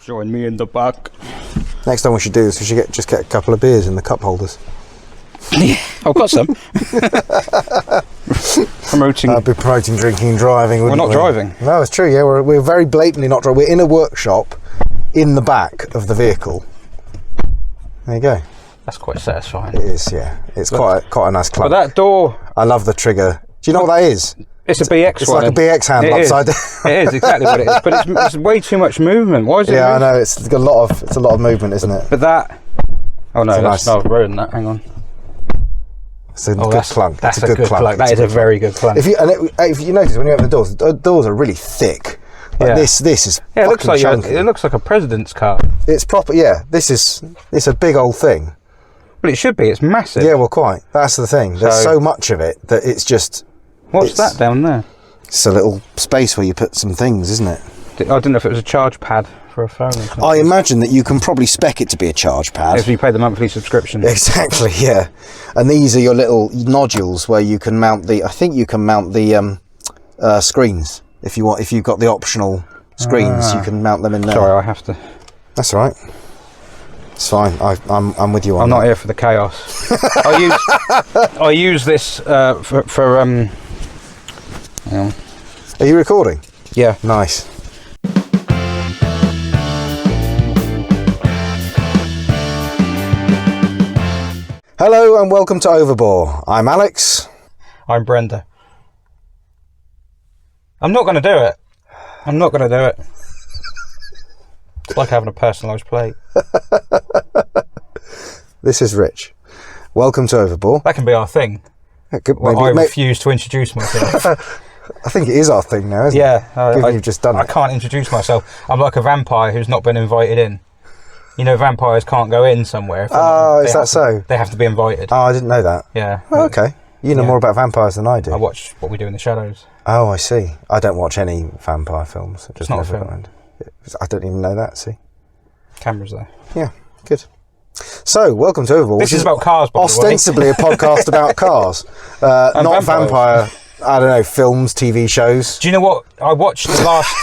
Join me in the back. Next time we should do this, we should just get a couple of beers in the cup holders. Yeah, I've got some. Promoting. I'd be promoting drinking and driving. We're not driving. No, it's true. Yeah, we're very blatantly not driving. We're in a workshop in the back of the vehicle. There you go. That's quite satisfying. It is. Yeah, it's quite a nice club. But that door. I love the trigger. Do you know what that is? It's a BX. It's like a BX handle upside down. It is exactly what it is. But it's way too much movement. Why is it? Yeah, I know. It's a lot of movement, isn't it? But that. Oh no, that's not ruined. That. Hang on. It's a good clunk. That's a good clunk. That is a very good clunk. If you notice when you open the doors are really thick. Like yeah. This is it looks like chunky. It looks like a president's car. It's proper. Yeah, it's a big old thing. Well, it should be. It's massive. Yeah, well, quite. That's the thing. There's so much of it that it's just. What's that down there? It's a little space where you put some things, isn't it? I didn't know if it was a charge pad for a phone or something. I imagine that you can probably spec it to be a charge pad. If you pay the monthly subscription. Exactly, yeah. And these are your little nodules where you can mount the. I think you can mount the screens if you want. If you've got the optional screens, you can mount them in there. Sorry, I have to. That's all right. It's fine. I'm with you on I'm that. not here for the chaos. I use this for hang on. Are you recording? Yeah. Nice. Hello and welcome to Overbore. I'm Alex. I'm Brenda. I'm not going to do it. I'm not going to do it. It's like having a personalised plate. This is Rich. Welcome to Overbore. That can be our thing. I refuse to introduce myself. I think it is our thing now, isn't it? Given you've just done it. I can't introduce myself. I'm like a vampire who's not been invited in. You know, vampires can't go in somewhere. Is that so? They have to be invited. Oh, I didn't know that. Yeah. Oh, okay. You know more about vampires than I do. I watch What We Do in the Shadows. Oh, I see. I don't watch any vampire films. It's not a film. I don't even know that, see. Cameras there. Yeah, good. So, welcome to Overbore. This is about cars, by the way. Ostensibly a podcast about cars. Not vampire, I don't know, films, TV shows. Do you know what? I watched the last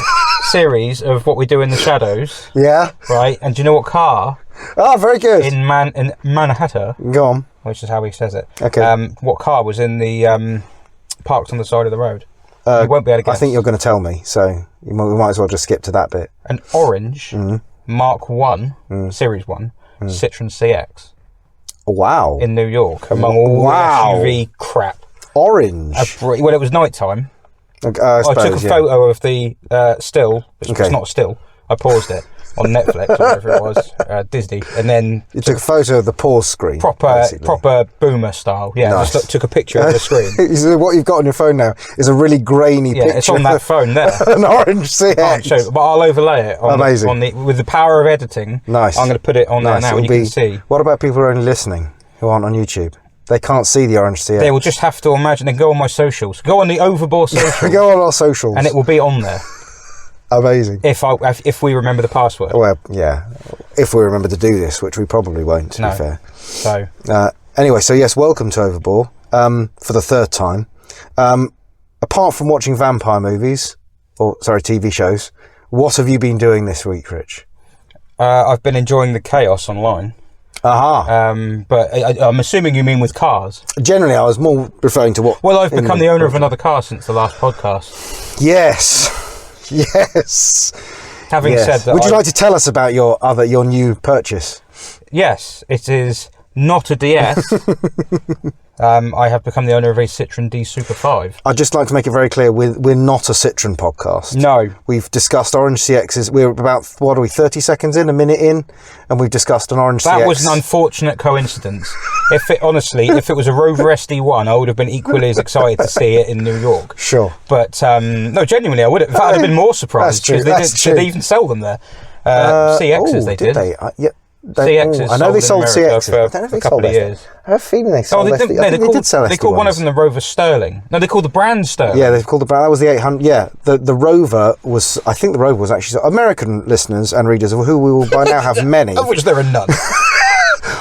series of What We Do in the Shadows. Yeah. Right, and do you know what car? Oh, very good. In Manhattan. Go on. Which is how he says it. Okay. What car was in the parked on the side of the road? You won't be able to guess. I think you're going to tell me, so we might as well just skip to that bit. An orange Mark 1, Series 1, Citroen CX. Wow. In New York, among all the SUV crap. Orange? Well, it was night time. I took a photo of the still, which was not still. I paused it on Netflix, or whatever it was, Disney, and then... You took a photo of the pause screen, proper boomer style, yeah, nice. Just took a picture of the screen. What you've got on your phone now is a really grainy picture. Yeah, it's on that phone there. An orange CX. But I'll overlay it with the power of editing. Nice. I'm going to put it on there now, and you can see. What about people who are only listening, who aren't on YouTube? They can't see the orange CX. They will just have to imagine, and go on my socials. Go on the Overbore socials. Go on our socials. And it will be on there. Amazing. If we remember the password. Well, yeah. If we remember to do this, which we probably won't, to be fair. So. Anyway, so yes, welcome to Overbore for the third time. Apart from watching vampire movies, TV shows, what have you been doing this week, Rich? I've been enjoying the chaos online. Aha. But I'm assuming you mean with cars. Generally, I was more referring to what... Well, I've become the owner of another car since the last podcast. Yes. Yes. Having said that... Would you like to tell us about your new purchase? Yes, it is not a DS. I have become the owner of a Citroen D Super 5. I'd just like to make it very clear, we're not a Citroen podcast. No. We've discussed orange CXs. We're about, 30 seconds in, a minute in, and we've discussed an orange CX. That was an unfortunate coincidence. If it was a Rover SD1, I would have been equally as excited to see it in New York. Sure. But, no, genuinely, I would have. In fact, I'd have been more surprised. That's true. They even sell them there. CXs, they did. They? Yeah. CXs I know they sold CXs. for a couple of years. I have a feeling they sold SD. I think they did sell SD. They called one of them the Rover Sterling. No, they called the brand Sterling. Yeah, they've called the brand. That was the 800. Yeah, the Rover was. I think the Rover was actually American listeners and readers, of who we will by now have many, of which there are none.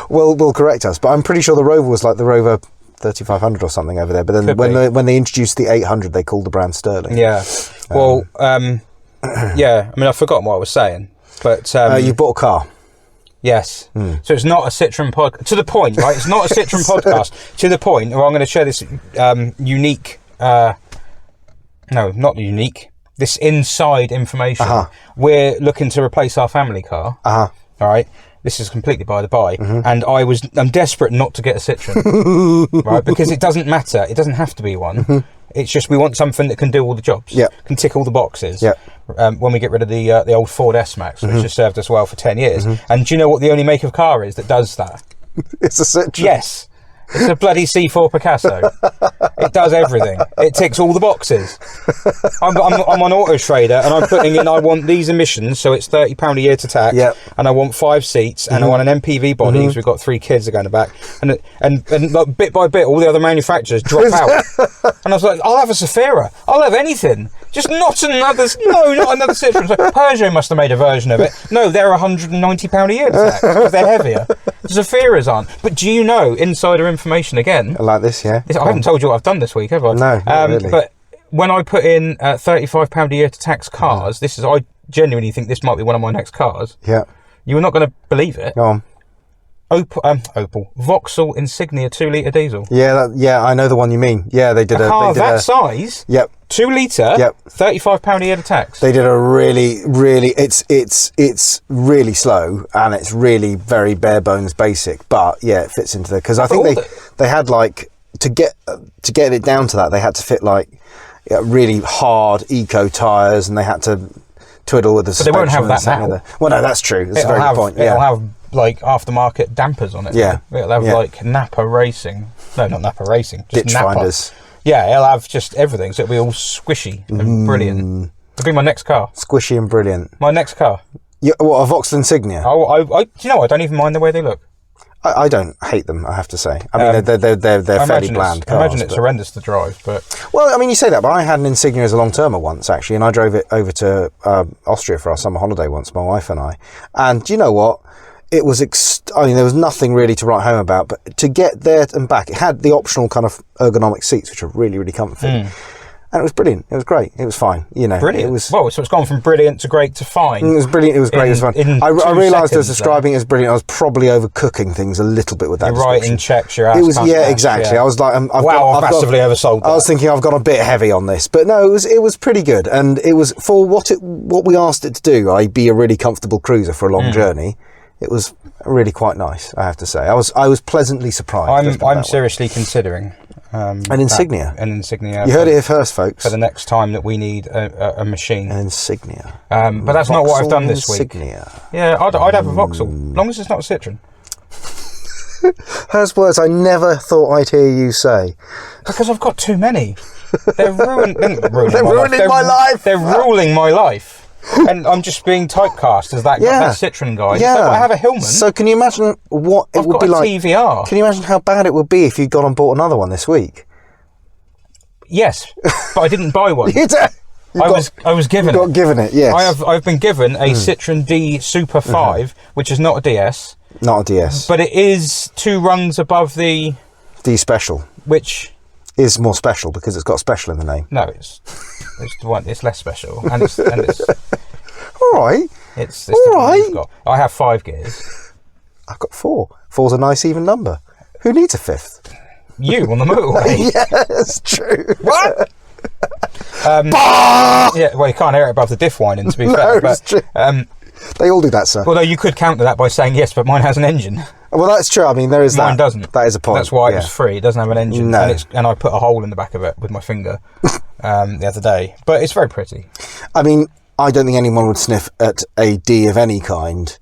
will correct us, but I'm pretty sure the Rover was like the Rover 3500 or something over there. But then when they introduced the 800, they called the brand Sterling. Yeah. Well, yeah. I mean, I've forgotten what I was saying. But you bought a car. Yes. So it's not a Citroen podcast. To the point, right? It's not a Citroen podcast. To the point where I'm going to share this unique... no, not unique. This inside information. We're looking to replace our family car. All right. This is completely by the by. And I'm desperate not to get a Citroen. Right? Because it doesn't matter. It doesn't have to be one. It's just we want something that can do all the jobs. Can tick all the boxes. When we get rid of the old Ford S-Max, which has served us well for 10 years. And do you know what the only make of car is that does that? It's a Citroen. Yes. It's a bloody C4 Picasso. It does everything. It ticks all the boxes. I'm on Auto Trader and I'm putting in, I want these emissions, so it's £30 a year to tax. And I want 5 seats and I want an MPV body because we've got 3 kids that go in the back. And like, bit by bit, all the other manufacturers drop out. And I was like, I'll have a Zafira. I'll have anything. Just not another Citroen. So Peugeot must have made a version of it. No, they're £190 a year to tax because they're heavier. Zafiras aren't. But do you know, insider information again? Like this, yeah. I haven't told you what I've done this week, have I? No, not really. But when I put in £35 a year to tax cars, I genuinely think this might be one of my next cars. You're not going to believe it. Go on. Opel Vauxhall Insignia 2-litre diesel. Yeah, I know the one you mean. Yeah, they did a car that size. 2 litre. 35 a year to tax. They did a really, it's really slow and it's really very bare bones basic. But yeah, it fits into because I think they had like to get it down to that they had to fit like really hard eco tyres and they had to twiddle with the suspension. But they won't have that now. Well, no, that's true. That's a very good point. It'll have like aftermarket dampers on it. It'll have like Napa Racing. No, not Napa Racing. Just Ditch Napa. finders. Yeah, it'll have just everything. So it'll be all squishy and brilliant. It'll be my next car. Squishy and brilliant. My next car. What, a Vauxhall Insignia? Do you know? I don't even mind the way they look. I don't hate them, I have to say. I mean, they're fairly bland cars. I imagine it's horrendous to drive, but... Well, I mean, you say that, but I had an Insignia as a long-termer once, actually, and I drove it over to Austria for our summer holiday once, my wife and I. And do you know what? It was... there was nothing really to write home about, but to get there and back, it had the optional kind of ergonomic seats, which are really, really comfy. And it was brilliant. It was great. It was fine. Brilliant. It was, so it's gone from brilliant to great to fine. It was brilliant. It was great. It was fine. I realised as describing it as brilliant, I was probably overcooking things a little bit with that. You're writing checks. Your ass. It was exactly. Yeah. I was like, I've massively oversold that. I was thinking I've gone a bit heavy on this, but no, it was pretty good, and it was for what we asked it to do. I'd be a really comfortable cruiser for a long journey. It was really quite nice, I have to say. I was pleasantly surprised. I'm seriously considering an Insignia. An Insignia. You heard it here first, folks. For the next time that we need a machine. An Insignia. But that's not what I've done this week. Insignia. Yeah, I'd have a Vauxhall, as long as it's not a Citroen. Those words I never thought I'd hear you say. Because I've got too many. They're ruining my life. They're ruling my life. And I'm just being typecast as that Citroen guy. Yeah. I have a Hillman. So can you imagine what it would be like? I've got a TVR. Can you imagine how bad it would be if you got and bought another one this week? Yes, but I didn't buy one. I was given it. Given it, yes. I've been given a Citroen D Super 5, which is not a DS. Not a DS. But it is 2 rungs above the... D Special. Which... is more special because it's got special in the name. No, it's less special, and it's all right. It's all right. I have 5 gears. I've got 4. 4's a nice even number. Who needs a 5th? You on the motorway. Yeah, that's true. What? Yeah, well, you can't hear it above the diff whining, to be fair. But, it's true. They all do that, sir. Although you could counter that by saying yes, but mine has an engine. Well, that's true. I mean, there is Mine doesn't. That is a point. That's why it was free. It doesn't have an engine. No. And I put a hole in the back of it with my finger the other day. But it's very pretty. I mean, I don't think anyone would sniff at a D of any kind.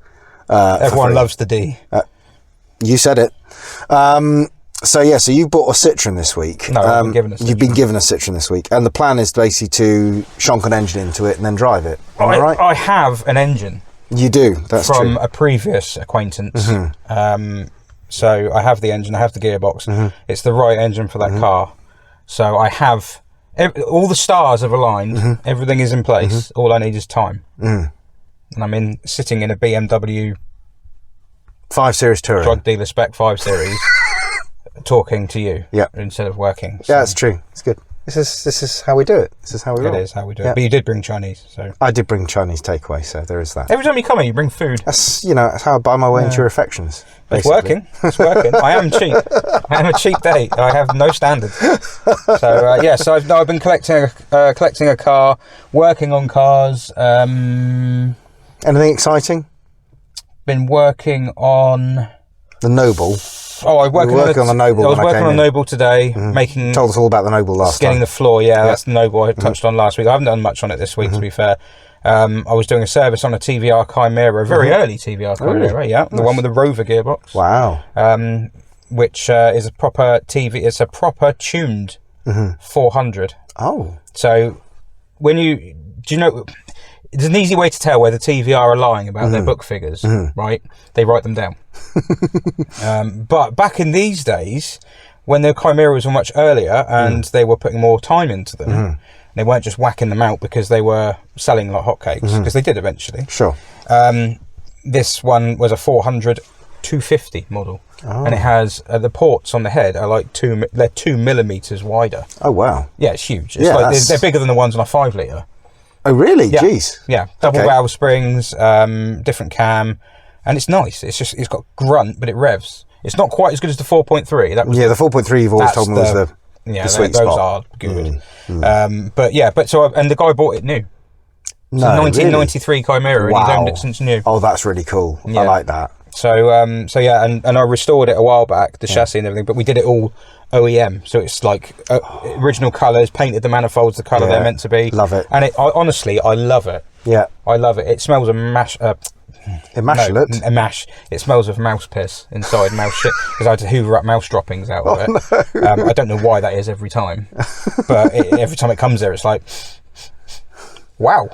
Everyone loves the D. You said it. So you bought a Citroen this week. No, I've been given a Citroen. You've been given a Citroen this week. And the plan is basically to shonk an engine into it and then drive it. Am I right? I have an engine. You do, that's true. From a previous acquaintance. So I have the engine, I have the gearbox. It's the right engine for that car. So I have... all the stars have aligned. Everything is in place. All I need is time. And I'm sitting in a BMW 5 Series Touring. Drug dealer spec 5 Series talking to you instead of working. So. Yeah, that's true. It's good. This is how we do it. This is how we roll. It is how we do it. But you did bring Chinese, so I did bring Chinese takeaway, so there is that. every time you come here, you bring food. That's that's how I buy my way into your affections. It's basically. working. It's working. I am cheap. I am a cheap date. I have no standards. So so I've been collecting a car, working on cars. Anything exciting? Been working on The Noble. Oh, I was working on the Noble. I was working on the Noble today, making. Told us all about the Noble last skinning time. the floor. Yeah, that's the Noble I touched on last week. I haven't done much on it this week, to be fair. I was doing a service on a TVR Chimaera, a very early TVR Chimaera, yeah, the one with the Rover gearbox. Wow. Which is a proper TV. It's a proper tuned 400. Oh. So when there's an easy way to tell whether TVR are lying about their book figures, right? They write them down. But back in these days, when the Chimeras were much earlier and they were putting more time into them, they weren't just whacking them out because they were selling like hotcakes, because they did eventually. Sure. This one was a 400 250 model, and it has the ports on the head are like 2 millimeters wider. Oh wow. Yeah, it's huge. It's like they're bigger than the ones on a 5 litre. Oh really? Yeah. Jeez. Yeah, double valve springs, different cam, and it's nice. It's got grunt, but it revs. It's not quite as good as the 4.3. That was the 4.3 you've always told me was the sweet those spot. are good. And the guy bought it new. It's a 1993 Chimera, and he's owned it since new. Oh, that's really cool. Yeah. I like that. So and I restored it a while back, the chassis and everything, but we did it all OEM, so it's like original colours, painted the manifolds the colour they're meant to be. Love it. And honestly, I love it. Yeah. I love it. It smells of immaculate. No, a mash. It smells of mouse piss inside, mouse shit, because I had to hoover up mouse droppings out of it. No. I don't know why that is every time, but every time it comes there, it's like, wow.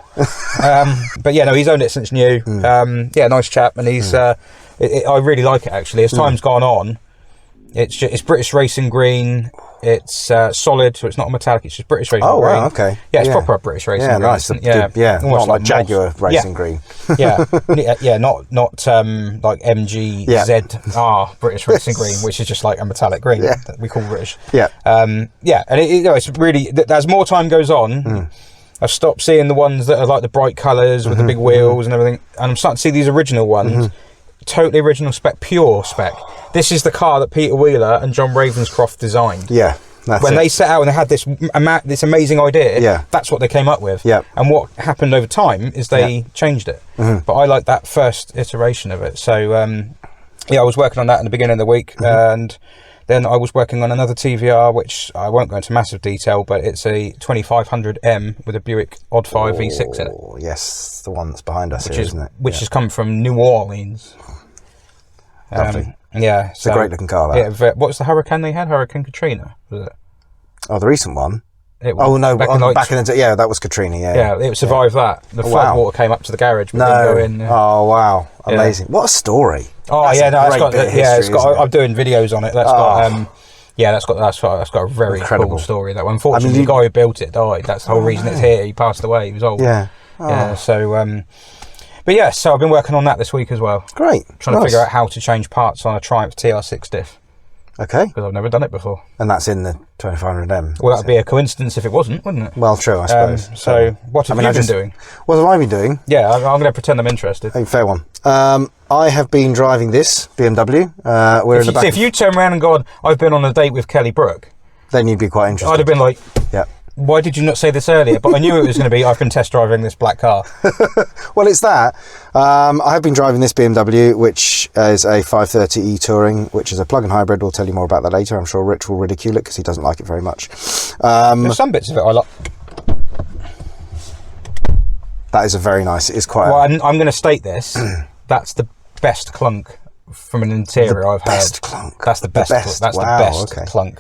But yeah, no, he's owned it since new. Nice chap, and he's. I really like it actually. As time's gone on, it's British racing green. It's solid, so it's not a metallic. It's just British racing green. Oh, wow, okay. Yeah, it's proper British racing green. Nice. Not like Jaguar racing green. Not like MGZR British racing green, which is just like a metallic green that we call British. Yeah. And it's really, as more time goes on, I've stopped seeing the ones that are like the bright colours with the big wheels and everything, and I'm starting to see these original ones, totally original spec, pure spec. This is the car that Peter Wheeler and John Ravenscroft designed. Yeah, when they set out and they had this amazing idea, that's what they came up with. Yeah. And what happened over time is they changed it. But I like that first iteration of it. So I was working on that in the beginning of the week, and then I was working on another TVR, which I won't go into massive detail, but it's a 2500M with a Buick Odd 5 V6 in it. Oh, yes, the one that's behind us here, isn't it? Which has come from New Orleans. Lovely. Yeah. It's a great looking car, that. Yeah, what was the Hurricane they had? Hurricane Katrina, was it? Oh, the recent one? It was back in the day. Yeah, that was Katrina, Yeah, it survived that. The flood water came up to the garage, but didn't go in. Oh, wow. Amazing. What a story. Oh, I'm doing videos on it. That's got a very cool story. That one. Unfortunately, the guy who built it died. That's the whole reason it's here. He passed away. He was old. Yeah. Yeah. So, so I've been working on that this week as well. Great. Trying to figure out how to change parts on a Triumph TR6 diff. Okay. Because I've never done it before. And that's in the 2500M. Well, that'd be a coincidence if it wasn't, wouldn't it? Well, true, I suppose. So, what have you been doing? What have I been doing? Yeah, I'm going to pretend I'm interested. Hey, fair one. I have been driving this BMW. If you turn around and go, I've been on a date with Kelly Brook, then you'd be quite interested. I'd have been like, yeah. Why did you not say this earlier? But I knew it was going to be, I've been test driving this black car. Well, it's that. I have been driving this BMW, which is a 530e Touring, which is a plug-in hybrid. We'll tell you more about that later. I'm sure Rich will ridicule it because he doesn't like it very much. There's some bits of it I like. That is a very nice, it is quite... Well, I'm going to state this. That's the best clunk from an interior I've had. Clunk. That's the best. That's the best clunk.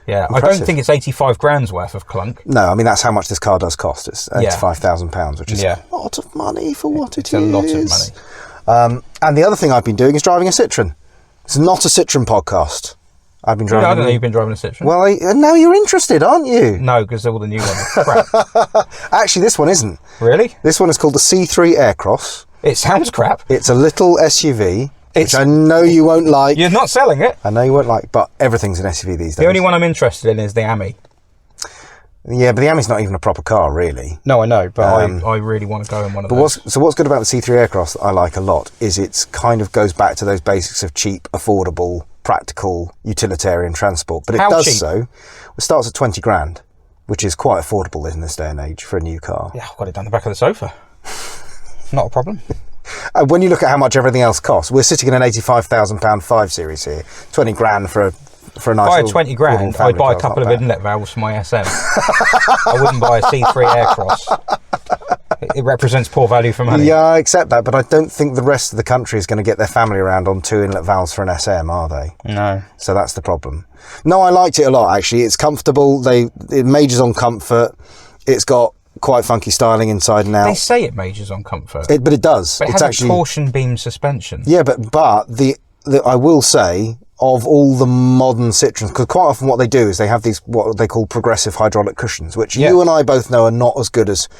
Yeah, impressive. I don't think it's 85 grand's worth of clunk. No, I mean, that's how much this car does cost. It's £85,000, which is a lot of money for what it is. It's a lot of money. And the other thing I've been doing is driving a Citroen. It's not a Citroen podcast. I've been driving... I don't know you've been driving a Citroen. Well, now you're interested, aren't you? No, because all the new ones are crap. Actually, this one isn't. Really? This one is called the C3 Aircross. It sounds crap. It's a little SUV. Which I know you won't like. You're not selling it. I know you won't like, but everything's an SUV these days. The only one I'm interested in is the AMI. Yeah, but the Ami's not even a proper car, really. No, I know, but I really want to go in one of those. So what's good about the C3 Aircross that I like a lot is it's kind of goes back to those basics of cheap, affordable, practical, utilitarian transport. But it does cheap? So. It starts at 20 grand, which is quite affordable in this day and age for a new car. Yeah, I've got it down the back of the sofa. Not a problem. When you look at how much everything else costs, we're sitting in an £85,000 5 Series here. 20 grand for a nice. If I had 20 grand, I'd buy a couple of inlet valves for my SM. I wouldn't buy a C3 Aircross. It represents poor value for money. Yeah, I accept that, but I don't think the rest of the country is going to get their family around on 2 inlet valves for an SM, are they? No. So that's the problem. No, I liked it a lot, actually. It's comfortable. It majors on comfort. It's got quite funky styling inside and out. They say it majors on comfort. But it does. But it has actually a torsion beam suspension. Yeah, but the I will say, of all the modern Citroens, because quite often what they do is they have these, what they call progressive hydraulic cushions, which you and I both know are not as good as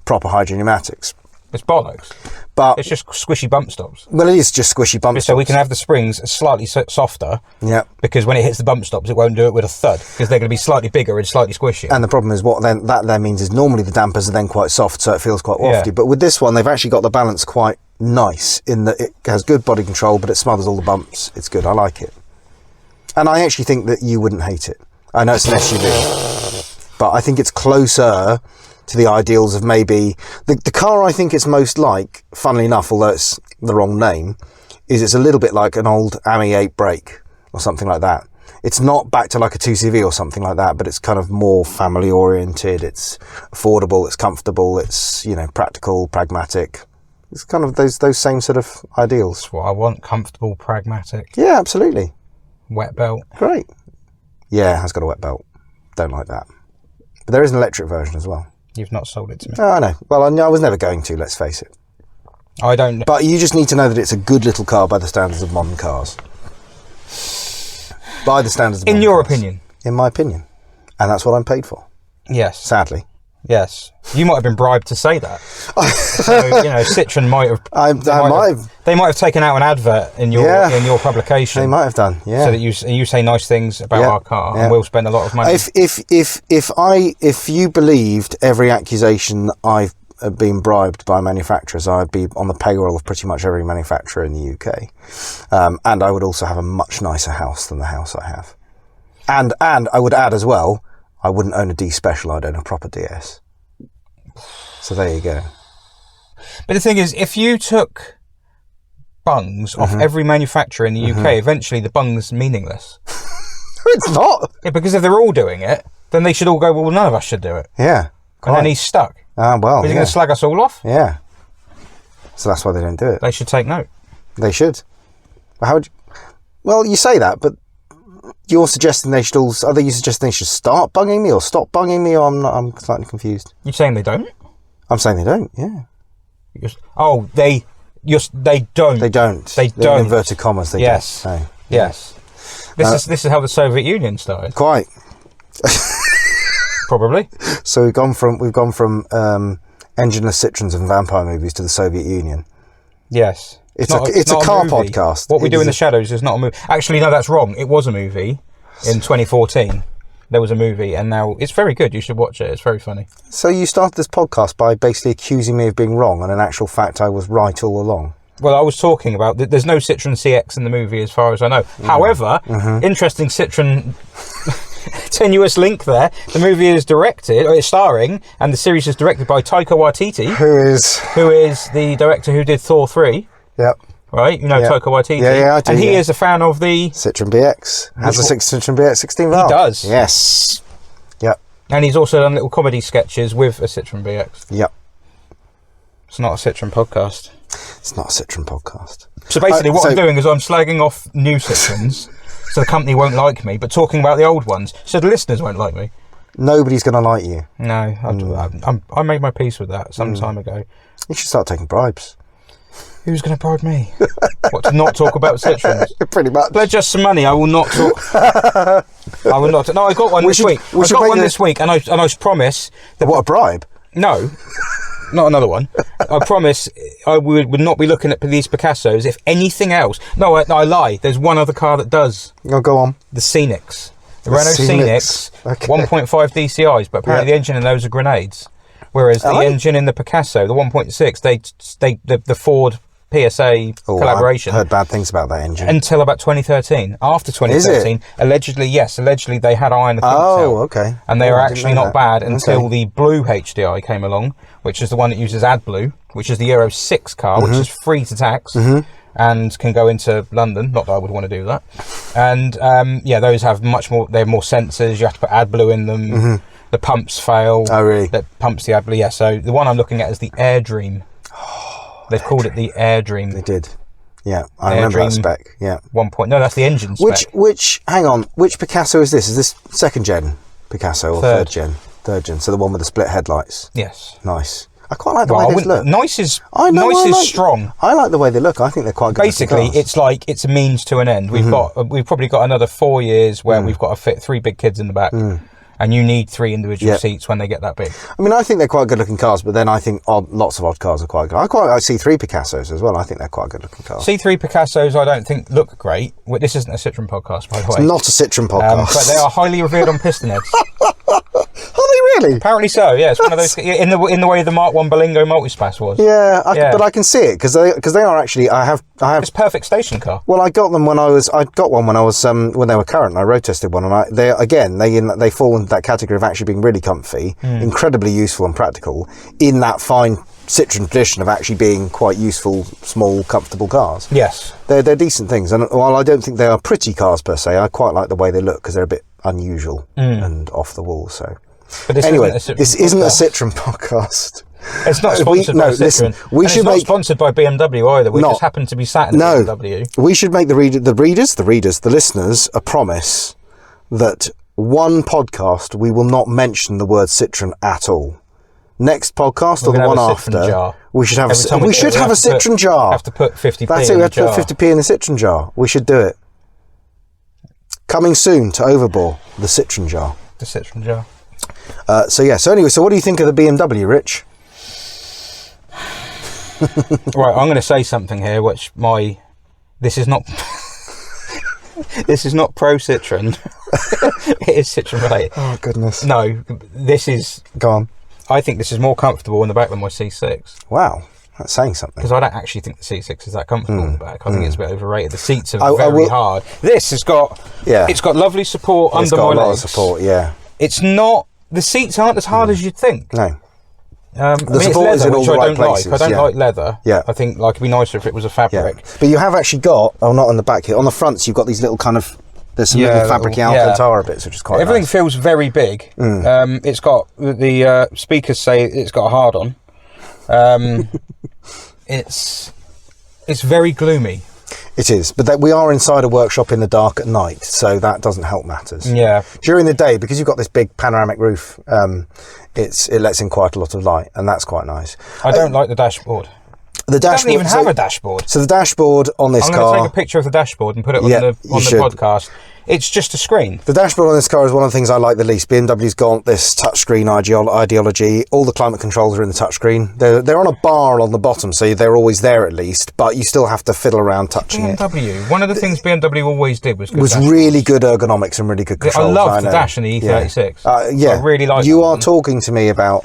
proper hydropneumatics. It's bollocks. But it's just squishy bump stops. Well, it is just squishy bump stops. So we can have the springs slightly softer. Yeah. Because when it hits the bump stops, it won't do it with a thud, because they're going to be slightly bigger and slightly squishy. And the problem is that means is normally the dampers are then quite soft, so it feels quite wafty. Yeah. But with this one, they've actually got the balance quite nice in that it has good body control, but it smothers all the bumps. It's good. I like it. And I actually think that you wouldn't hate it. I know it's an SUV, but I think it's closer to the ideals of maybe the car I think it's most like, funnily enough, although it's the wrong name, is it's a little bit like an old Ami 8 brake or something like that. It's not back to like a 2CV or something like that, but it's kind of more family oriented. It's affordable, it's comfortable, it's, you know, practical, pragmatic. It's kind of those same sort of ideals. That's what I want. Comfortable, pragmatic. Yeah, absolutely. Wet belt. Great. Yeah, it has got a wet belt. Don't like that. But there is an electric version as well. You've not sold it to me. Oh, I know. Well, I was never going to, let's face it. I don't. But you just need to know that it's a good little car by the standards of modern cars. By the standards of modern cars. In your opinion? In my opinion. And that's what I'm paid for. Yes. Sadly. Yes. You might have been bribed to say that. So, you know, Citroen might have... They might have taken out an advert in your publication. They might have done, yeah. So that you say nice things about our car, and we'll spend a lot of money. If you believed every accusation I've been bribed by manufacturers, I'd be on the payroll of pretty much every manufacturer in the UK. And I would also have a much nicer house than the house I have. And I would add as well, I wouldn't own a D Special, I'd own a proper DS. So there you go. But the thing is, if you took bungs off every manufacturer in the UK, eventually the bung's meaningless. It's not. Yeah, because if they're all doing it, then they should all go, well, none of us should do it. Yeah. And then he's stuck. Well, Is he going to slag us all off? Yeah. So that's why they don't do it. They should take note. They should. Well, you say that, but you're suggesting they should all... Are you suggesting they should start bunging me or stop bunging me? Or I'm slightly confused. You're saying they don't? I'm saying they don't, yeah. They don't. They don't. They don't. In inverted commas, they don't. No. Yes. This is how the Soviet Union started. Quite. Probably. So we've gone from engineless Citroens and vampire movies to the Soviet Union. Yes. It's a car podcast. What We Do in the Shadows is not a movie. Actually, no, that's wrong. It was a movie in 2014. There was a movie, and now it's very good. You should watch it. It's very funny. So you started this podcast by basically accusing me of being wrong, and in actual fact, I was right all along. Well, I was talking about there's no Citroen CX in the movie, as far as I know. However, interesting Citroen tenuous link there. The movie is directed, or it's starring, and the series is directed by Taika Waititi, who is the director who did Thor 3. Yep. Right, you know Taika Waititi. Yeah, I do. And he is a fan of the Citroen BX. Has a Citroen BX 16 valve. He does. Yes. Yep. And he's also done little comedy sketches with a Citroen BX. Yep. It's not a Citroen podcast. It's not a Citroen podcast. So basically, what I'm doing is I'm slagging off new Citroens, so the company won't like me, but talking about the old ones, so the listeners won't like me. Nobody's going to like you. No, I made my peace with that some time ago. You should start taking bribes. Who's going to bribe me? What, to not talk about Citroens? Pretty much. Pledge us some money. I will not talk. I will not. No, I got one this week. I got one this week, and I promise that. What, a bribe? No, not another one. I promise I would not be looking at these Picassos if anything else. No, I lie. There's one other car that does. Oh, go on. The Scenics. The Renault Scenics, 1.5 DCIs, but apparently the engine in those are grenades. Whereas the engine in the Picasso, the 1.6, the Ford PSA collaboration. I heard bad things about that engine. Until about 2013. After 2013, allegedly they had eye on the Quintel. Okay. And they were actually not bad until the blue HDI came along, which is the one that uses AdBlue, which is the Euro 6 car, which is free to tax. And can go into London. Not that I would want to do that. And those have much more. They have more sensors. You have to put AdBlue in them. The pumps fail. Oh, really? That pumps the AdBlue. Yeah. So the one I'm looking at is the AirDream. They've called it the AirDream. They did. Yeah, I remember that spec. Yeah. 1. No, that's the engine spec. Which? Hang on. Which Picasso is this? Is this second gen Picasso or third gen? Third gen. So the one with the split headlights. Yes. Nice. I quite like the way they look. Nice is strong. I like the way they look. I think they're quite good. Basically, it's a means to an end. We've probably got another 4 years where we've got to fit 3 big kids in the back, and you need 3 individual seats when they get that big. I mean, I think they're quite good looking cars, but then I think lots of odd cars are quite good. I C3 Picassos as well. I think they're quite good looking cars. C3 Picassos, I don't think look great. This isn't a Citroen podcast, by the way. It's not a Citroen podcast, but they are highly revered on piston heads. Are they really? Apparently so. Yeah, it's one of those in the way the Mark 1 Berlingo Multispace was. Yeah, but I can see it because they are actually. I have. It's a perfect station car. Well, I got them when I got one when I was when they were current. I road tested one, and they fall into that category of actually being really comfy, incredibly useful and practical in that fine Citroen tradition of actually being quite useful, small, comfortable cars. Yes, they're decent things, and while I don't think they are pretty cars per se, I quite like the way they look because they're a bit unusual and off the wall. So, but this isn't a Citroen podcast. It's not sponsored by Citroen. Listen, it's not sponsored by BMW either. We just happen to be sat in BMW. We should make the listeners a promise that one podcast we will not mention the word Citroen at all. Next podcast or the one after, we should have a Citroen jar. Have to put 50p. That's it. We have to put 50p in the Citroen jar. We should do it. Coming soon to Overbore, the Citroen jar. The Citroen jar. So what do you think of the BMW, Rich? Right, I'm going to say something here, this is not pro Citroen. It is Citroen related. Oh goodness. No, this is. Go on. I think this is more comfortable in the back than my C6. Wow, that's saying something. Because I don't actually think the C6 is that comfortable in the back. I think it's a bit overrated. The seats are very hard. This has got it's got lovely support under my legs. It's got a lot of support. Yeah. It's not. The seats aren't as hard as you'd think. No. The support is in all the right places. I don't like leather. Yeah. I think it'd be nicer if it was a fabric. Yeah. But you have actually got, not on the back here, on the fronts you've got these little kind of, there's some little fabric Alcantara bits, which is quite Everything nice. feels very big. It's got, the speakers say it's got a hard-on. It's very gloomy. It is, but we are inside a workshop in the dark at night, so that doesn't help matters. Yeah. During the day, because you've got this big panoramic roof, it lets in quite a lot of light, and that's quite nice. I don't like the dashboard. The dashboard doesn't even have a dashboard. So the dashboard on this car... I'm going to take a picture of the dashboard and put it on the podcast. It's just a screen. The dashboard on this car is one of the things I like the least. BMW's got this touchscreen ideology. All the climate controls are in the touchscreen. They're on a bar on the bottom, so they're always there at least, but you still have to fiddle around touching BMW. One of the things BMW always did was really good ergonomics and really good controls. I love the dash in the E36. I really like You are talking to me about...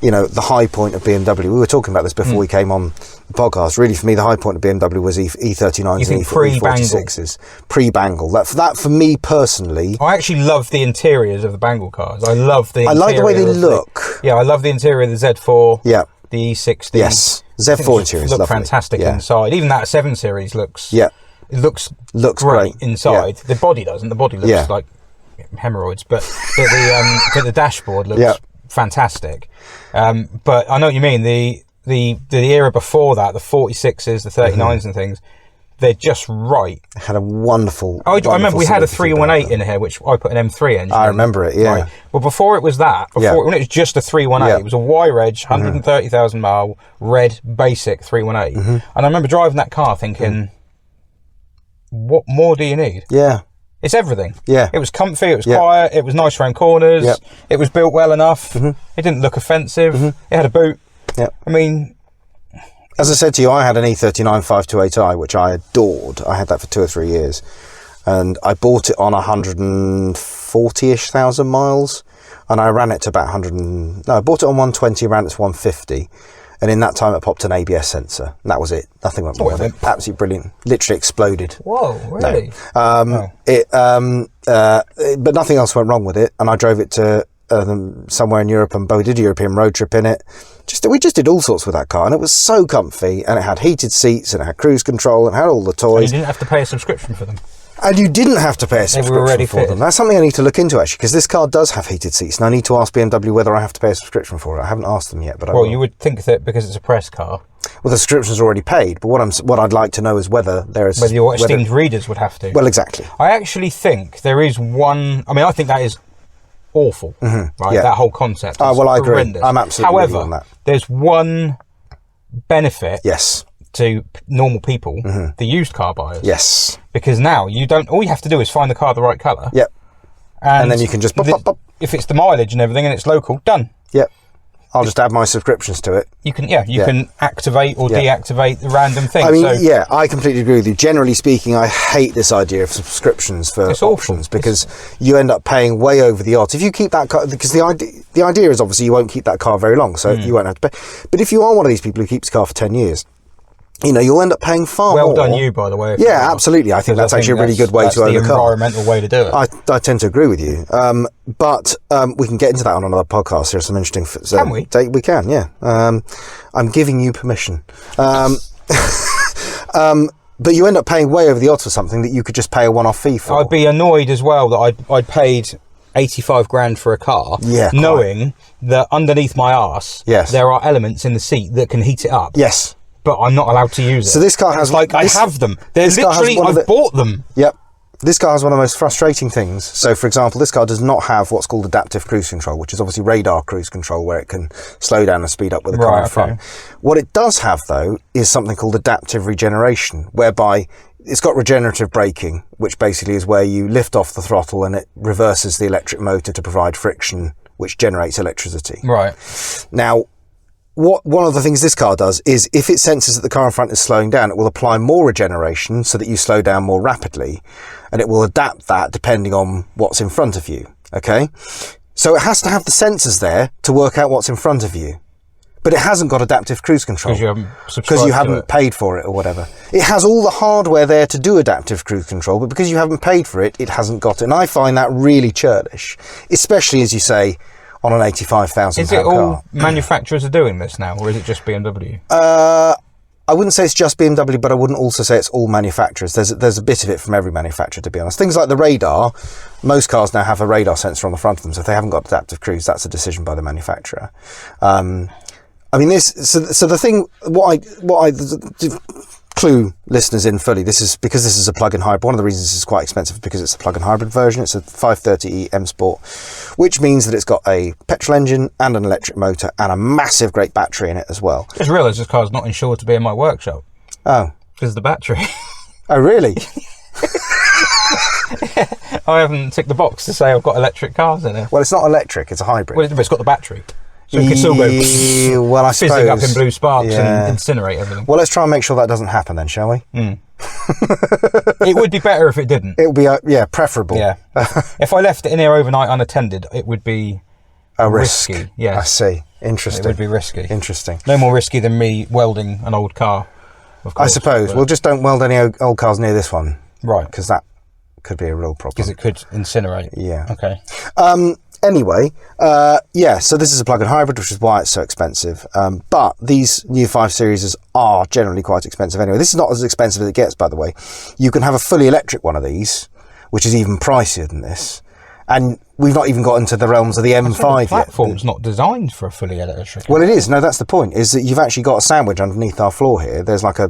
the high point of BMW. We were talking about this before we came on the podcast. Really, for me, the high point of BMW was E39s and E46s. Pre-bangle. That, for me personally... I actually love the interiors of the Bangle cars. I love the I like the way they look. I love the interior of the Z4. Yeah. The E60. Yes. Z4 interior look fantastic inside. Even that 7 Series looks... Yeah. It looks great inside. Yeah. The body doesn't. The body looks like hemorrhoids. But the dashboard looks... fantastic. But I know what you mean. The era before that, the 46s, the 39s and things, they're just right. Had a wonderful... I remember we had a 318 in here, which I put an M3 engine I remember it, yeah. Right. Well, before it was that, when it was just a 318, it was a Y-Reg, 130,000 mile, red, basic 318. And I remember driving that car thinking, what more do you need? Yeah. It's everything. Yeah. It was comfy, it was quiet, it was nice around corners, it was built well enough, it didn't look offensive, it had a boot. Yeah. I mean... As I said to you, I had an E39 528i, which I adored. I had that for 2 or 3 years. And I bought it on 105 140-ish thousand miles, and I ran it to about 100. I bought it on 120, ran it to 150, and in that time it popped an ABS sensor, and that was it. Nothing went wrong with it. Absolutely brilliant. Literally exploded. Whoa, really? No. But nothing else went wrong with it, and I drove it to somewhere in Europe, and we did a European road trip in it. We just did all sorts with that car, and it was so comfy, and it had heated seats, and it had cruise control, and it had all the toys. And you didn't have to pay a subscription for them. And you didn't have to pay a subscription for them. That's something I need to look into, actually, because this car does have heated seats, and I need to ask BMW whether I have to pay a subscription for it. I haven't asked them yet, but I will. You would think that because it's a press car. Well, the subscription's already paid, but what I'd like to know is whether your esteemed readers would have to. Well, exactly. I actually think there is one. I mean, I think that is awful, right? Yeah. That whole concept. I agree. Horrendous. I'm absolutely with you on that. However, there's one benefit. Yes. To normal people, the used car buyers. Yes. Because now all you have to do is find the car the right colour. Yep. And then you can just pop. If it's the mileage and everything and it's local, done. Yep. I'll just add my subscriptions to it. You can can activate or deactivate the random things. I mean, I completely agree with you. Generally speaking, I hate this idea of subscriptions for options because you end up paying way over the odds. If you keep that car, because the idea is obviously you won't keep that car very long, so you won't have to pay. But if you are one of these people who keeps the car for 10 years, you'll end up paying far more. Well done you, by the way. Yeah, absolutely. I think that's actually a really good way to own a car. That's the environmental way to do it. I tend to agree with you. But we can get into that on another podcast. There's some interesting... Can we? We can, yeah. I'm giving you permission. But you end up paying way over the odds for something that you could just pay a one-off fee for. I'd be annoyed as well that I'd paid 85 grand for a car, knowing that underneath my arse, there are elements in the seat that can heat it up. Yes. But I'm not allowed to use it. So this car has... I have them. They're literally... I've bought them. Yep. This car has one of the most frustrating things. So, for example, this car does not have what's called adaptive cruise control, which is obviously radar cruise control, where it can slow down and speed up with the car in front. What it does have, though, is something called adaptive regeneration, whereby it's got regenerative braking, which basically is where you lift off the throttle and it reverses the electric motor to provide friction, which generates electricity. Right. Now... one of the things this car does is if it senses that the car in front is slowing down, it will apply more regeneration so that you slow down more rapidly, and it will adapt that depending on what's in front of you. Okay? So it has to have the sensors there to work out what's in front of you. But it hasn't got adaptive cruise control. Because you haven't paid for it or whatever. It has all the hardware there to do adaptive cruise control, but because you haven't paid for it, it hasn't got it. And I find that really churlish, especially, as you say, on an £85,000 car. Is it all manufacturers are doing this now, or is it just BMW? I wouldn't say it's just BMW, but I wouldn't also say it's all manufacturers. There's a bit of it from every manufacturer, to be honest. Things like the radar, most cars now have a radar sensor on the front of them, so if they haven't got adaptive cruise, that's a decision by the manufacturer. I mean, so the thing, what I clue listeners in fully, this is because this is a plug-in hybrid. One of the reasons this is quite expensive is because it's a plug-in hybrid version. It's a 530e M Sport, which means that it's got a petrol engine and an electric motor and a massive great battery in it as well. Just realised this car's not insured to be in my workshop. Oh. Because of the battery. Oh, really? I haven't ticked the box to say I've got electric cars in it. Well, it's not electric, it's a hybrid. Well, it's got the battery. So it can still go well, I suppose, fizzing up in blue sparks and incinerate everything. Well, let's try and make sure that doesn't happen then, shall we? It would be better if it didn't. It would be, preferable. Yeah. If I left it in here overnight unattended, it would be a risk. Risky. Yeah. I see. Interesting. It would be risky. Interesting. No more risky than me welding an old car, of course. I suppose. Well, just don't weld any old cars near this one. Right. Because that could be a real problem. Because it could incinerate. Yeah. Okay. Anyway, so this is a plug-in hybrid, which is why it's so expensive. But these new 5 Series are generally quite expensive anyway. This is not as expensive as it gets, by the way. You can have a fully electric one of these, which is even pricier than this. And we've not even got into the realms of the M5 yet. The platform's not designed for a fully electric. Well, it is. No, that's the point. Is that you've actually got a sandwich underneath our floor here. There's like a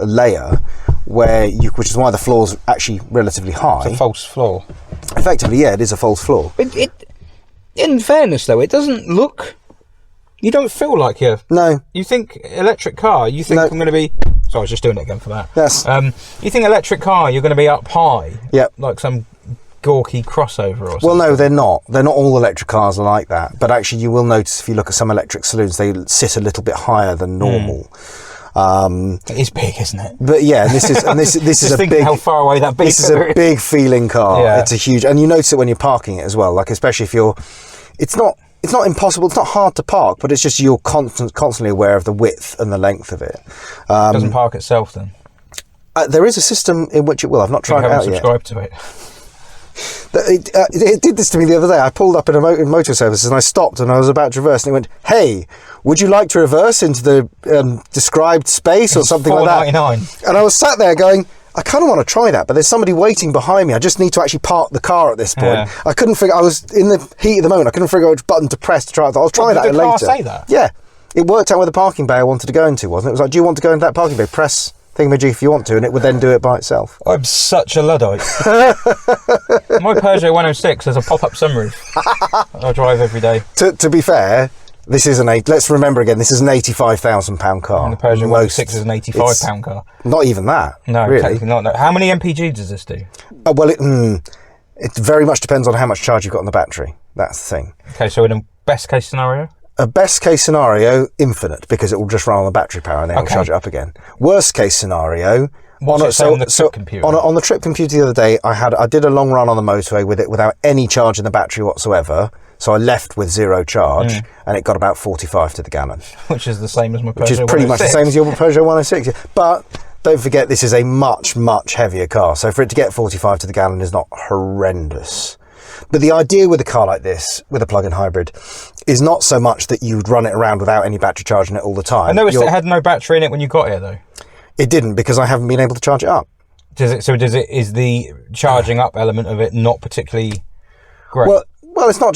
layer which is why the floor's actually relatively high. It's a false floor. Effectively, yeah, it is a false floor. In fairness, though, it doesn't look. You don't feel like you're. No. You think electric car. You think I'm going to be. Sorry, I was just doing it again for that. Yes. You think electric car. You're going to be up high. Yep. Like some gawky crossover or something. Well, no, they're not. They're not all electric cars are like that. But actually, you will notice if you look at some electric saloons, they sit a little bit higher than normal. It is big, isn't it? But yeah, this is a big. How far away that big. This is a big feeling car. Yeah. It's a huge, and you notice it when you're parking it as well. Like especially if you're, it's not impossible. It's not hard to park, but it's just you're constantly aware of the width and the length of it. It doesn't park itself then. There is a system in which it will. I've not tried it out yet. Subscribed to it. It did this to me the other day. I pulled up in motor services and I stopped and I was about to reverse and it went, "Hey, would you like to reverse into the described space or something like that?" $4.99. And I was sat there going, I kind of want to try that, but there's somebody waiting behind me. I just need to actually park the car at this point. Yeah. I couldn't figure. I was in the heat of the moment. I couldn't figure out which button to press to try it. I'll try that later. Did the car later. say that? Yeah, it worked out where the parking bay I wanted to go into, wasn't it? It was like, "Do you want to go into that parking bay? Press thingamajig if you want to," and it would then do it by itself. I'm such a Luddite. My Peugeot 106 has a pop-up sunroof. I drive every day. To be fair, this is let's remember again, this is an £85,000 car. And the Peugeot 106 is an £85 car. Not even that. No, really. technically not. No. How many MPG does this do? Well, it very much depends on how much charge you've got on the battery. That's the thing. Okay, so in a best case scenario? A best case scenario, infinite, because it will just run on the battery power and then it'll charge it up again. Worst case scenario, on the trip computer? On the trip computer the other day, I did a long run on the motorway with it without any charge in the battery whatsoever. So I left with 0 charge and it got about 45 to the gallon. Which is the same as my Peugeot 106. Which is pretty much the same as your Peugeot 106. But don't forget, this is a much, much heavier car. So for it to get 45 to the gallon is not horrendous. But the idea with a car like this, with a plug-in hybrid, is not so much that you'd run it around without any battery charge in it all the time. I noticed it had no battery in it when you got here, though. It didn't, because I haven't been able to charge it up. Is the charging up element of it not particularly great? Well, it's not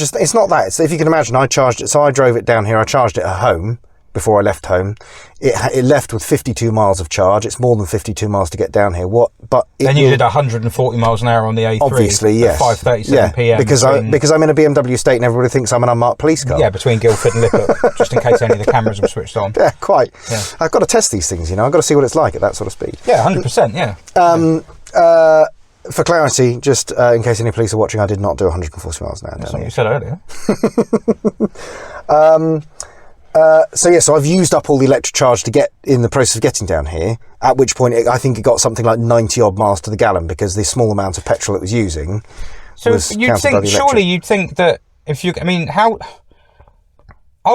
that. It's, if you can imagine, I charged it. So I drove it down here. I charged it at home before I left home. It left with 52 miles of charge. It's more than 52 miles to get down here. Then you did 140 miles an hour on the A3. Obviously, yes. 5:37 p.m. Because I'm in a BMW estate and everybody thinks I'm an unmarked police car. Yeah, between Guildford and Lippert, just in case any of the cameras were switched on. Yeah, quite. Yeah. I've got to test these things, I've got to see what it's like at that sort of speed. Yeah, 100%, yeah. For clarity, just in case any police are watching, I did not do 140 miles an hour. That's what you said earlier. So I've used up all the electric charge to get in the process of getting down here, at which point I think it got something like 90 odd miles to the gallon because the small amount of petrol it was using was counted by the electric. You'd think that I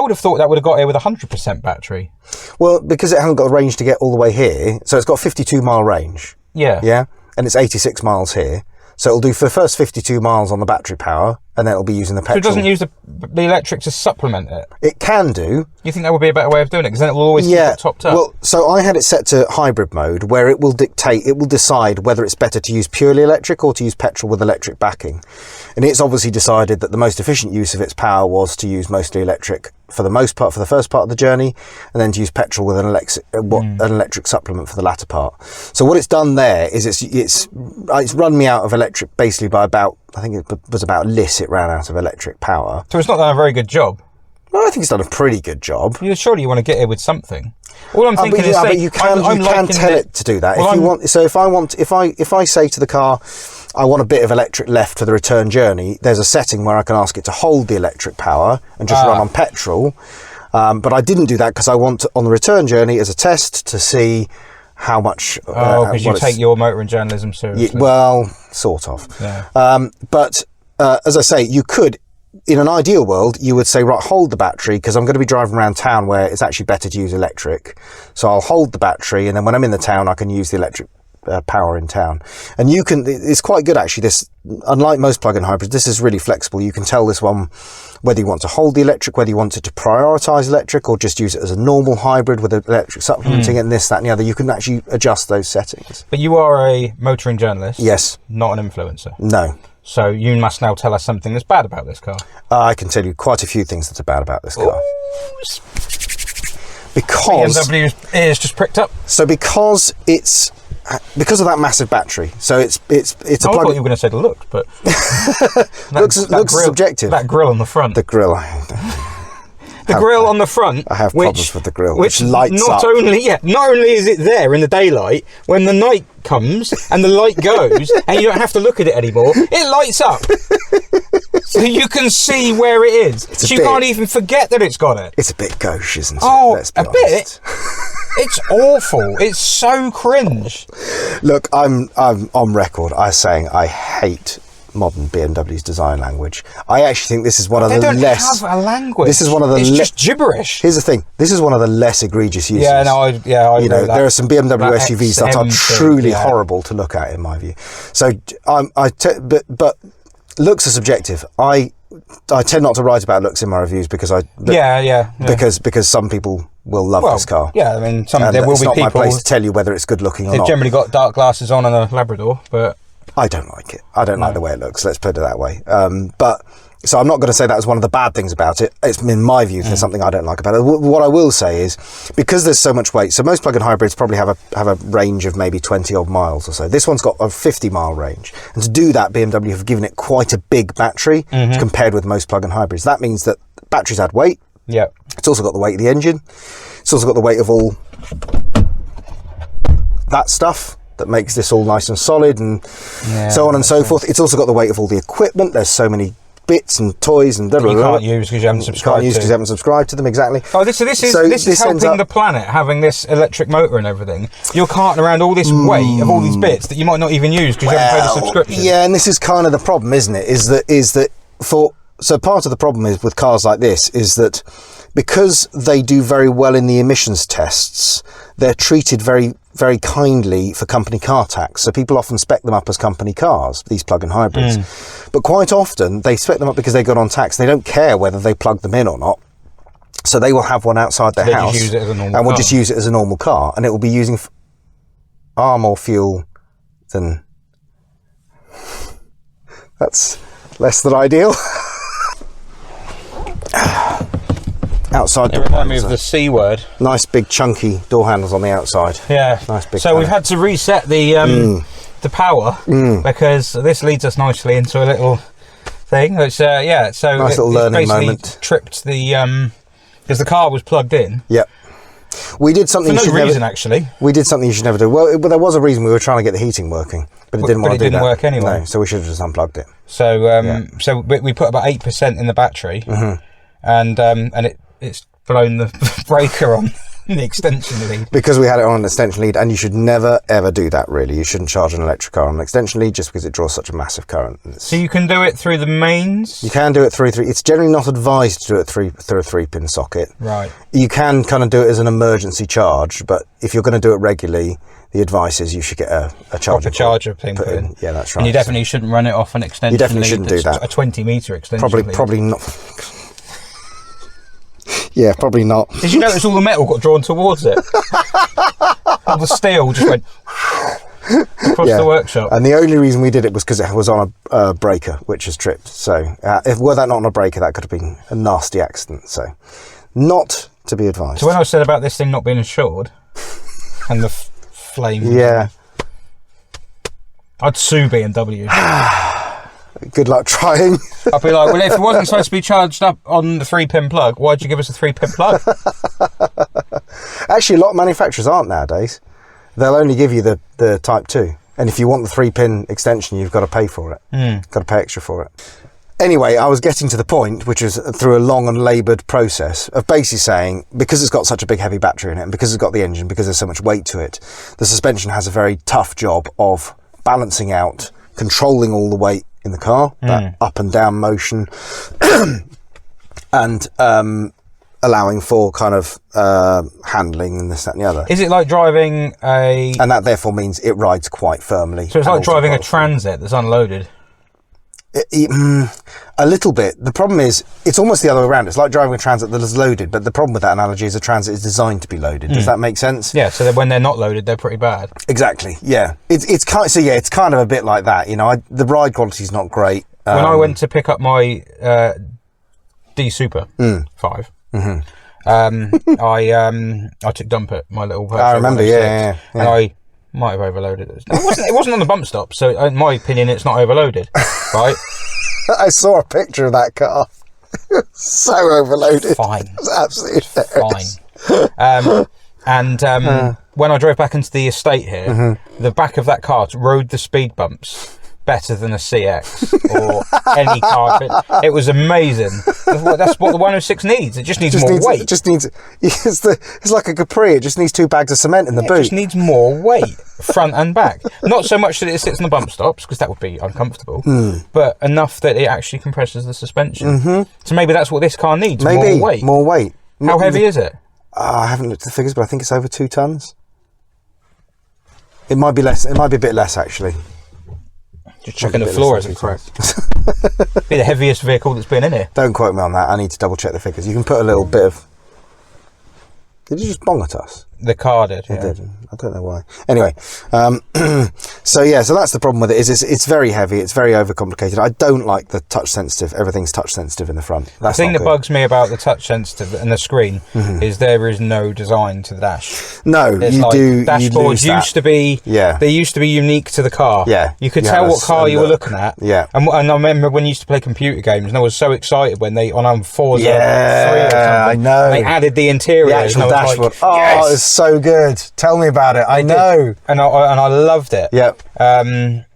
would have thought that would have got here with 100% battery. Well, because it hasn't got the range to get all the way here, so it's got 52 mile range. Yeah. Yeah? And it's 86 miles here. So it'll do for the first 52 miles on the battery power, and then it'll be using the petrol. So it doesn't use the electric to supplement it? It can do. You think that would be a better way of doing it? Because then it will always keep it topped up. Well, so I had it set to hybrid mode, where it will decide whether it's better to use purely electric or to use petrol with electric backing. And it's obviously decided that the most efficient use of its power was to use mostly electric for the most part, for the first part of the journey, and then to use petrol with an electric supplement for the latter part. So what it's done there is it's run me out of electric basically by about, I think it was about Liss it ran out of electric power. So it's not done a very good job. Well, I think it's done a pretty good job. Surely you want to get here with something. All I'm thinking is, but you can tell it to do that if you want. So if I say to the car, I want a bit of electric left for the return journey, there's a setting where I can ask it to hold the electric power and just run on petrol. But I didn't do that because I want on the return journey as a test to see how much. Because you take your motoring journalism seriously. Well, sort of. Yeah. But as I say, you could. In an ideal world, you would say, right, hold the battery, because I'm going to be driving around town where it's actually better to use electric. So I'll hold the battery, and then when I'm in the town, I can use the electric power in town. And it's quite good, actually. This, unlike most plug-in hybrids, this is really flexible. You can tell this one whether you want to hold the electric, whether you want it to prioritise electric, or just use it as a normal hybrid with electric supplementing and this, that, and the other. You can actually adjust those settings. But you are a motoring journalist. Yes. Not an influencer. No. So you must now tell us something that's bad about this car. I can tell you quite a few things that are bad about this car. Ooh. Because BMW's ears just pricked up. So because of that massive battery. So it's a plug. I thought you were going to say the look, but looks subjective. That grille on the front. The grille. The grille on the front. I have problems with the grille, which lights up. Not only is it there in the daylight, when the night comes and the light goes and you don't have to look at it anymore, it lights up. So you can see where it is. So you can't even forget that it's got it. It's a bit gauche, isn't it? Oh, Let's be a honest. bit? It's awful. It's so cringe. Look, I'm on record as saying I hate modern BMW's design language. I actually think this is one of the less... They don't have a language. This is one of the... It's just gibberish. Here's the thing. This is one of the less egregious uses. Yeah, no, I you know, there are some BMW SUVs that are truly yeah. horrible to look at, in my view. So, but looks are subjective. I tend not to write about looks in my reviews because because some people will love this car. Yeah, I mean, there will be people. It's not my place to tell you whether it's good looking or not. They've generally got dark glasses on and a Labrador, but I don't like it. I don't like the way it looks. Let's put it that way. But so I'm not going to say that was one of the bad things about it. It's in my view, there's something I don't like about it. What I will say is because there's so much weight. So most plug-in hybrids probably have a range of maybe 20 odd miles or so. This one's got a 50-mile range, and to do that, BMW have given it quite a big battery compared with most plug-in hybrids. That means that batteries add weight. Yeah, it's also got the weight of the engine. It's also got the weight of all that stuff that makes this all nice and solid and so on and so forth. It's also got the weight of all the equipment. There's so many bits and toys and you can't use because you haven't subscribed to. Them, exactly. Oh, this is helping the planet, having this electric motor and everything. You're carting around all this weight of all these bits that you might not even use because you haven't paid a subscription. Yeah, and this is kind of the problem, isn't it? So part of the problem is with cars like this is that because they do very well in the emissions tests, they're treated very, very kindly for company car tax. So people often spec them up as company cars, these plug-in hybrids. But quite often they spec them up because they got on tax. They don't care whether they plug them in or not. So they will have one outside their house just use it as a normal car. Will just use it as a normal car. And it will be using far more fuel than... That's less than ideal. Outside door remind me of the C word. Nice big chunky door handles on the outside. Yeah. Nice big. So we've had to reset the power because this leads us nicely into a little thing. It's so nice little learning moment. Tripped the because the car was plugged in. Yep. We did something for no reason actually. We did something you should never do. Well, there was a reason. We were trying to get the heating working, but it didn't want to do that. It didn't work anyway. No, so we should have just unplugged it. So so we put about 8% in the battery, and it's blown the breaker on the extension lead. Because we had it on an extension lead, and you should never ever do that really. You shouldn't charge an electric car on an extension lead just because it draws such a massive current. So you can do it through the mains? You can do it through it's generally not advised to do it through a 3-pin socket. Right. You can kind of do it as an emergency charge, but if you're going to do it regularly, the advice is you should get a charger thing put in. Yeah, that's right. And you definitely shouldn't run it off an extension lead. You definitely shouldn't do that. A 20-metre extension lead. Probably not. Yeah, probably not. Did you notice all the metal got drawn towards it? All the steel just went across the workshop. And the only reason we did it was because it was on a breaker, which has tripped. So were that not on a breaker, that could have been a nasty accident. So not to be advised. So when I said about this thing not being insured and the flame, I'd sue BMW. Good luck trying. I'd be like, well, if it wasn't supposed to be charged up on the 3-pin plug, why'd you give us a 3-pin plug? Actually, a lot of manufacturers aren't nowadays. They'll only give you the Type 2. And if you want the 3-pin extension, you've got to pay for it. Got to pay extra for it. Anyway, I was getting to the point, which was through a long and laboured process of basically saying, because it's got such a big heavy battery in it, and because it's got the engine, because there's so much weight to it, the suspension has a very tough job of balancing out, controlling all the weight in the car, that up and down motion, and allowing for kind of handling and this, that and the other. Is it like driving a... And that therefore means it rides quite firmly. So it's like driving a Transit that's unloaded? A little bit. The problem is, it's almost the other way around. It's like driving a Transit that is loaded, but the problem with that analogy is a Transit is designed to be loaded. Does that make sense? Yeah, so that when they're not loaded, they're pretty bad. Exactly, yeah. It's kind of a bit like that, you know. The ride quality is not great. When I went to pick up my D Super 5, I took dump at my little... I remember, yeah. And I might have overloaded it. No, it wasn't on the bump stop, so in my opinion, it's not overloaded, right? I saw a picture of that car. So overloaded. Fine. It's absolutely fine. When I drove back into the estate here, the back of that car rode the speed bumps better than a CX or any car. It was amazing. That's what the 106 needs. It just needs more weight. It just needs. It's like a Capri. It just needs 2 bags of cement in the boot. It just needs more weight, front and back. Not so much that it sits on the bump stops, because that would be uncomfortable, but enough that it actually compresses the suspension. So maybe that's what this car needs. Maybe more weight. More weight. How heavy is it? I haven't looked at the figures, but I think it's over 2 tons. It might be less. It might be a bit less, actually. Just checking the floor isn't correct. Be the heaviest vehicle that's been in here. Don't quote me on that. I need to double check the figures. You can put a little bit of. Did you just bong at us? The car did. It did. I don't know why. Anyway, so that's the problem with it. Is it's very heavy. It's very overcomplicated. I don't like the touch sensitive. Everything's touch sensitive in the front. That's the thing that bugs me about the touch sensitive and the screen is there is no design to the dash. No, it's dashboards used to be. Yeah. They used to be unique to the car. Yeah. You could tell what car you were looking at. Yeah. And I remember when you used to play computer games, and I was so excited when they on Forza 3 or something. I know. They added the interior. The actual dashboard. Like, yes! It's so good. Tell me about it. I know. And I loved it. Yep.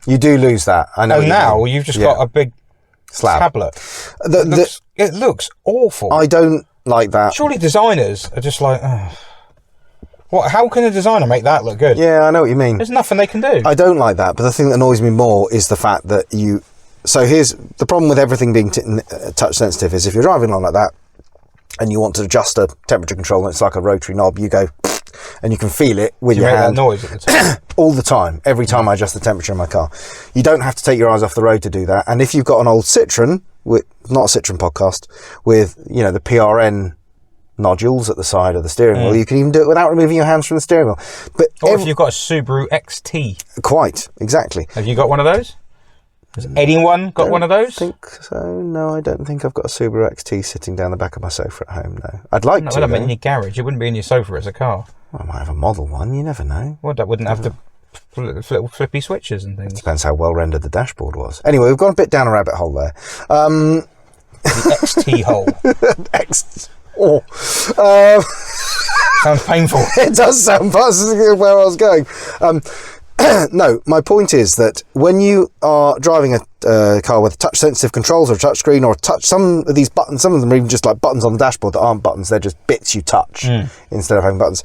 You do lose that. I know. And now you've just got a big tablet. It looks awful. I don't like that. Surely designers are just like, what? How can a designer make that look good? Yeah, I know what you mean. There's nothing they can do. I don't like that, but the thing that annoys me more is the fact that you... So here's the problem with everything being touch sensitive is if you're driving along like that and you want to adjust a temperature control and it's like a rotary knob, you go... and you can feel it with your hand. That noise at the time. All the time, every time I adjust the temperature in my car. You don't have to take your eyes off the road to do that. And if you've got an old Citroen, not a Citroen podcast, with the PRN nodules at the side of the steering wheel, you can even do it without removing your hands from the steering wheel. But if you've got a Subaru XT. Quite, exactly. Have you got one of those? Has anyone got one of those? I think so. No, I don't think I've got a Subaru XT sitting down the back of my sofa at home, no. I'd like to. I mean in your garage. It wouldn't be in your sofa as a car. Well, I might have a model one, you never know. Well, that wouldn't have the little flippy switches and things. Depends how well rendered the dashboard was. Anyway, we've gone a bit down a rabbit hole there. The XT hole. Sounds painful. It does sound painful where I was going. No, my point is that when you are driving a car with touch-sensitive controls or a touch screen or some of these buttons, some of them are even just like buttons on the dashboard that aren't buttons, they're just bits you touch instead of having buttons.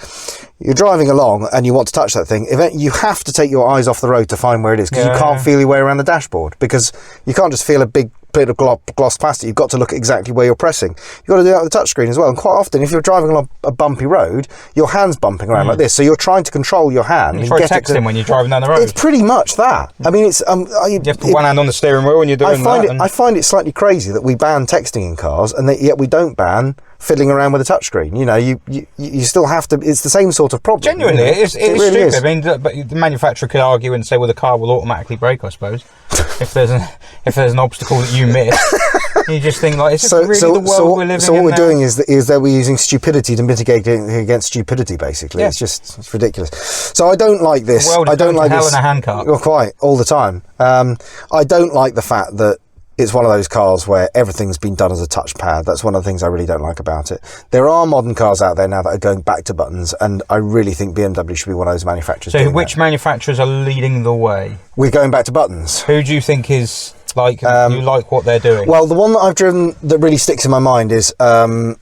You're driving along and you want to touch that thing, you have to take your eyes off the road to find where it is because you can't feel your way around the dashboard because you can't just feel a big bit of gloss plastic. You've got to look at exactly where you're pressing. You've got to do that with the touchscreen as well. And quite often, if you're driving along a bumpy road, your hand's bumping around like this. So you're trying to control your hand. You try texting when you're driving down the road. It's pretty much that. I mean, it's you have to put one hand on the steering wheel when you're doing that. I find it slightly crazy that we ban texting in cars, and yet we don't ban fiddling around with a touchscreen. You still have to. It's the same sort of problem. Genuinely, it really stupid. Is. I mean, but the manufacturer could argue and say, well, the car will automatically brake, I suppose, if there's an obstacle that you miss. You just think like, is this really the world we're living in? So what we're doing is that we're using stupidity to mitigate against stupidity. Basically, it's ridiculous. So I don't like this. The world is going to hell in a handcart. Well, quite all the time. I don't like the fact that it's one of those cars where everything's been done as a touchpad. That's one of the things I really don't like about it. There are modern cars out there now that are going back to buttons, and I really think BMW should be one of those manufacturers. So which manufacturers are leading the way? We're going back to buttons. Who do you think is like, you like what they're doing? Well, the one that I've driven that really sticks in my mind is Hyundai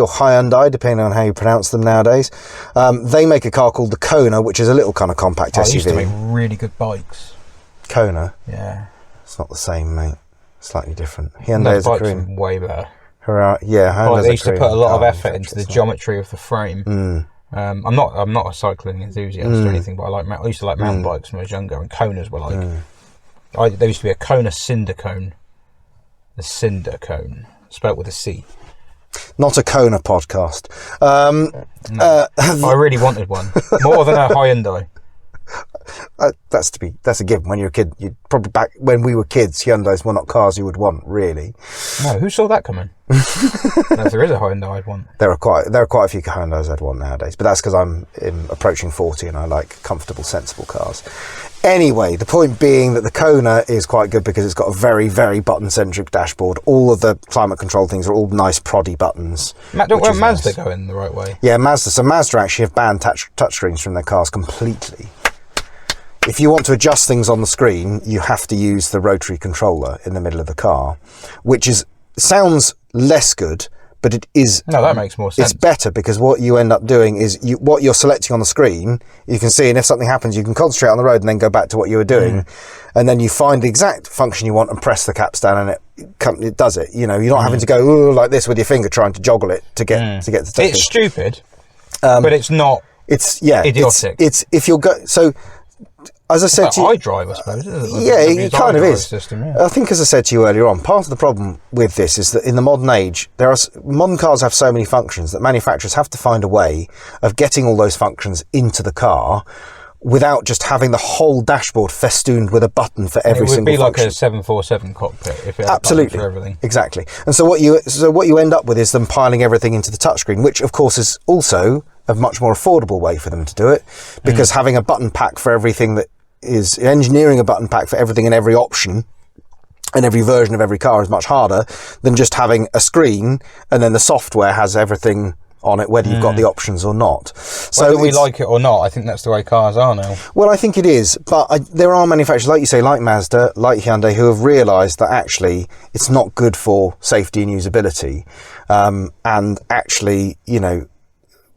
or Hyundai, depending on how you pronounce them nowadays. They make a car called the Kona, which is a little kind of compact SUV. They used to make really good bikes. Kona? Yeah. It's not the same, mate. Slightly different. Hyundai is a Korean. Way better. Yeah, they used to put a lot of effort into the geometry of the frame. I'm not a cycling enthusiast or anything, but I used to like mountain bikes when I was younger, and Konas were like. There used to be a Kona Cinder Cone. The Cinder Cone, spelled with a C. Not a Kona podcast. No, I really wanted one more than a Hyundai. That's a given. When you're a kid, you probably back when we were kids, Hyundais were not cars you would want, really. No, who saw that coming? No, if there is a Hyundai I'd want. There are quite a few Hyundais I'd want nowadays, but that's because I'm approaching 40 and I like comfortable, sensible cars. Anyway, the point being that the Kona is quite good because it's got a very, very button-centric dashboard. All of the climate control things are all nice proddy buttons. Don't Mazda go in the right way? Yeah, Mazda. So Mazda actually have banned touchscreens from their cars completely. if you want to adjust things on the screen, you have to use the rotary controller in the middle of the car, which sounds less good, but it is... No, that makes more sense. It's better because what you end up doing is what you're selecting on the screen, you can see, and if something happens, you can concentrate on the road and then go back to what you were doing. And then you find the exact function you want and press the caps down, and it does it. You know, you're not having to go like this with your finger trying to joggle it to get to touch. It's stupid, but it's not. It's idiotic. It's if you're so. As I said to you, iDrive, I suppose. Yeah, it kind of is. System, yeah. I think, as I said to you earlier on, part of the problem with this is that in the modern age, modern cars have so many functions that manufacturers have to find a way of getting all those functions into the car without just having the whole dashboard festooned with a button for every single function. It would be like a 747 cockpit if it had Absolutely, for everything. Exactly. And so what you end up with is them piling everything into the touchscreen, which of course is also a much more affordable way for them to do it, because having a button pack for everything that is engineering a button pack for everything and every option and every version of every car is much harder than just having a screen and then the software has everything on it, whether you've got the options or not. So whether we like it or not, I think that's the way cars are now. Well, I think it is, but there are manufacturers, like you say, like Mazda, like Hyundai, who have realised that actually it's not good for safety and usability. And actually, you know,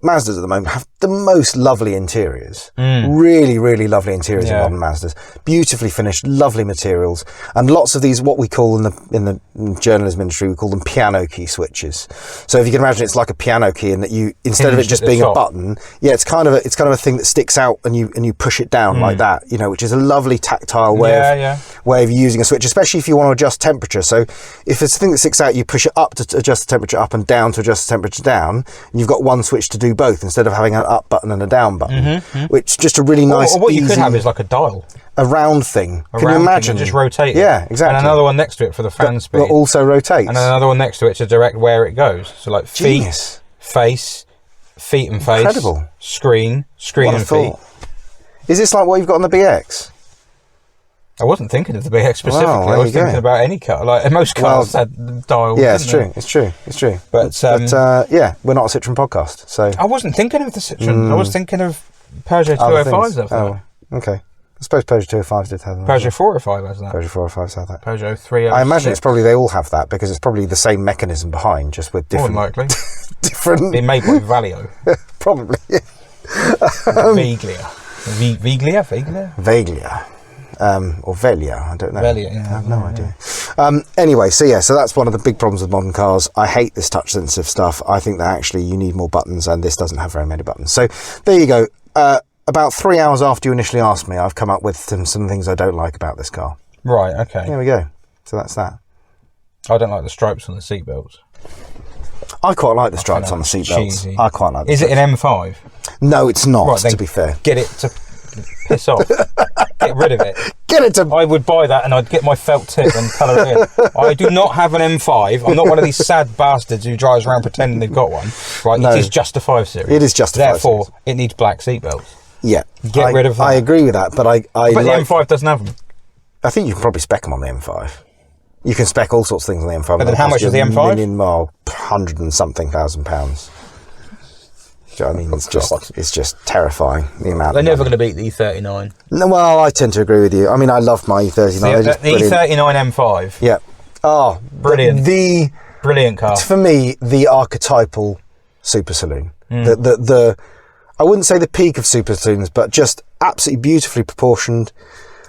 Mazdas at the moment have the most lovely interiors. Really, really lovely interiors in modern Mazdas. Beautifully finished, lovely materials, and lots of these, what we call in the journalism industry, we call them piano key switches. So if you can imagine, it's like a piano key, in that you, instead of it just being a button, it's kind of a thing that sticks out and you push it down like that, you know, which is a lovely tactile way of using a switch, especially if you want to adjust temperature. So if it's a thing that sticks out, you push it up to adjust the temperature up and down to adjust the temperature down, and you've got one switch to do both instead of having an up button and a down button, which is just a really nice, or what you could have is like a dial, a round thing. Can you imagine? Just rotate it. Yeah, exactly. And another one next to it for the fan speed. That also rotates. And then another one next to it to direct where it goes. So like feet, face, feet and face. Incredible. Screen and feet. Is this like what you've got on the BX? I wasn't thinking of the BX specifically. I was thinking about any car. Like most cars had dials. Yeah, it's true. But yeah, we're not a Citroen podcast, so I wasn't thinking of the Citroen. I was thinking of Peugeot 205s. Okay. I suppose Peugeot 205s did have that. Peugeot 405 has that. Peugeot 405s have that. Peugeot 306. I imagine it's probably they all have that because it's probably the same mechanism behind, just with different. More likely. different. Been made by Valeo. Probably. Yeah. Vaglia. Or Velia, I don't know. Velia, yeah. I have no idea. Anyway, so that's one of the big problems with modern cars. I hate this touch sensitive stuff. I think that actually you need more buttons, and this doesn't have very many buttons. So there you go. About 3 hours after you initially asked me, I've come up with some things I don't like about this car. Right, okay. There we go. So that's that. I don't like the stripes on the seatbelts. I quite like the stripes on the seatbelts. I quite like them. Is it an M5? No, it's not, right, to be fair. Get it to piss off. Get rid of it. Get it to... I would buy that and I'd get my felt tip and colour it in. I do not have an M5. I'm not one of these sad bastards who drives around pretending they've got one. Right, no. It is just a 5 Series. It is just a 5 Therefore, Series. it needs black seatbelts. Yeah. Get rid of that. I agree with that, but But the M5 doesn't have them. I think you can probably spec them on the M5. You can spec all sorts of things on the M5. But then how much is the M5? £100 and something thousand. Do you know what I mean? It's just terrifying, the amount. They're never going to beat the E39. No, well, I tend to agree with you. I mean, I love my E39. The E39 M5. Yeah. Oh, brilliant. The brilliant car. For me, the archetypal super saloon. I wouldn't say the peak of super saloons, but just absolutely beautifully proportioned.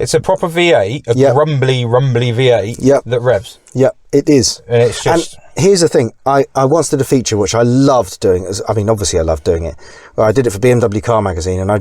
It's a proper V8, rumbly V8 that revs. Yep, it is. And it's just... And here's the thing. I once did a feature which I loved doing. I mean, obviously I loved doing it. I did it for BMW Car Magazine, and I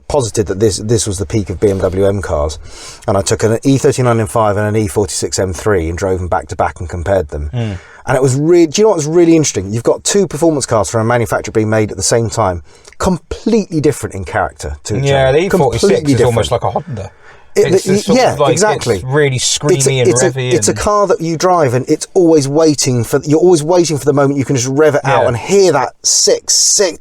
posited that this was the peak of BMW M cars. And I took an E39 M5 and an E46 M3 and drove them back to back and compared them. And it was really... Do you know what was really interesting? You've got two performance cars from a manufacturer being made at the same time, completely different in character to each other. Yeah, the E46 is almost like a Honda. Exactly. It's really screamy and revvy. It's a car that you drive, and it's always waiting for. You're always waiting for the moment you can just rev it out and hear that sick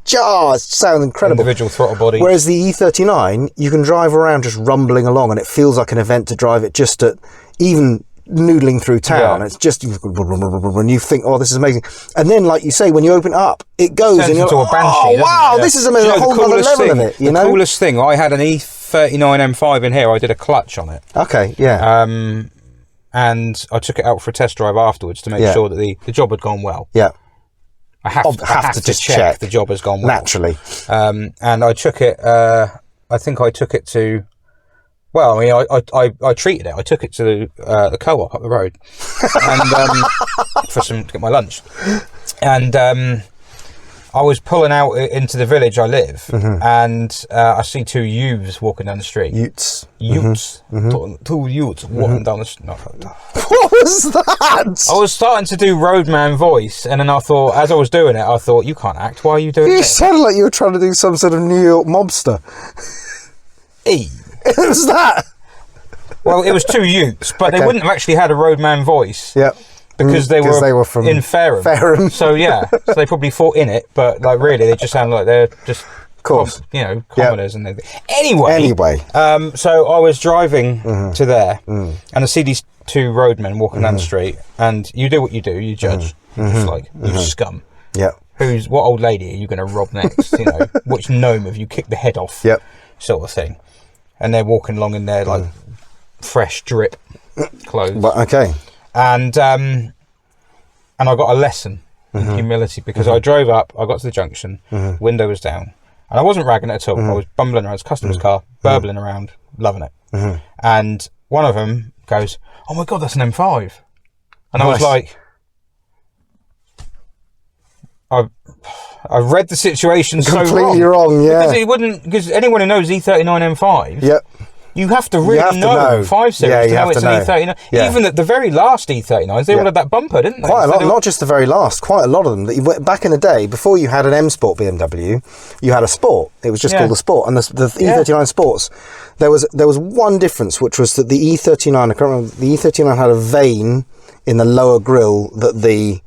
jar. It sounds incredible. Individual throttle body. Whereas the E39, you can drive around just rumbling along, and it feels like an event to drive it just at even noodling through town. It's just, when you think, oh, this is amazing, and then, like you say, when you open it up, it goes and you're like, a Banshee, oh wow, this is amazing. A whole other level of it. The coolest thing, I had an E39 E39 M5 in here, I did a clutch on it. Okay, yeah. And I took it out for a test drive afterwards to make sure that the job had gone well. Yeah. I have to just check the job has gone well. Naturally. And I took it, I think I took it to, well, I mean, I treated it. I took it to the co-op up the road and to get my lunch. And I was pulling out into the village I live, and I see two youths walking down the street. Utes. Two youths walking down the street. No. What was that? I was starting to do roadman voice, and then I thought, as I was doing it, I thought, you can't act. Why are you doing it? You sounded like you were trying to do some sort of New York mobster. E. It was that. Well, it was two youths, but they wouldn't have actually had a roadman voice. Yeah. Because they were from in Fareham. Fareham. So yeah, so they probably fought in it, but like really, they just sound like they're just, commoners and everything. Anyway. So I was driving to there, and I see these two roadmen walking down the street, and you do what you do, you judge, just like you scum. Yeah. What old lady are you going to rob next? You know, which gnome have you kicked the head off? Yep. Sort of thing. And they're walking along in their like fresh drip clothes. But okay. And I got a lesson in humility because I drove up, I got to the junction, window was down, and I wasn't ragging it at all. I was bumbling around, it's a customer's car, burbling around, loving it. And one of them goes, "Oh my God, that's an M5." And I was like, I read the situation completely wrong, yeah. Because anyone who knows E39 M5, yep. You have to really know 5 Series to know it's an E39. Yeah. Even at the very last E39s, they all had that bumper, didn't they? Quite a lot, not just the very last, quite a lot of them. Back in the day, before you had an M Sport BMW, you had a Sport. It was just called a Sport. And the E39 Sports, there was one difference, which was that the E39, I can't remember, the E39 had a vane in the lower grille that the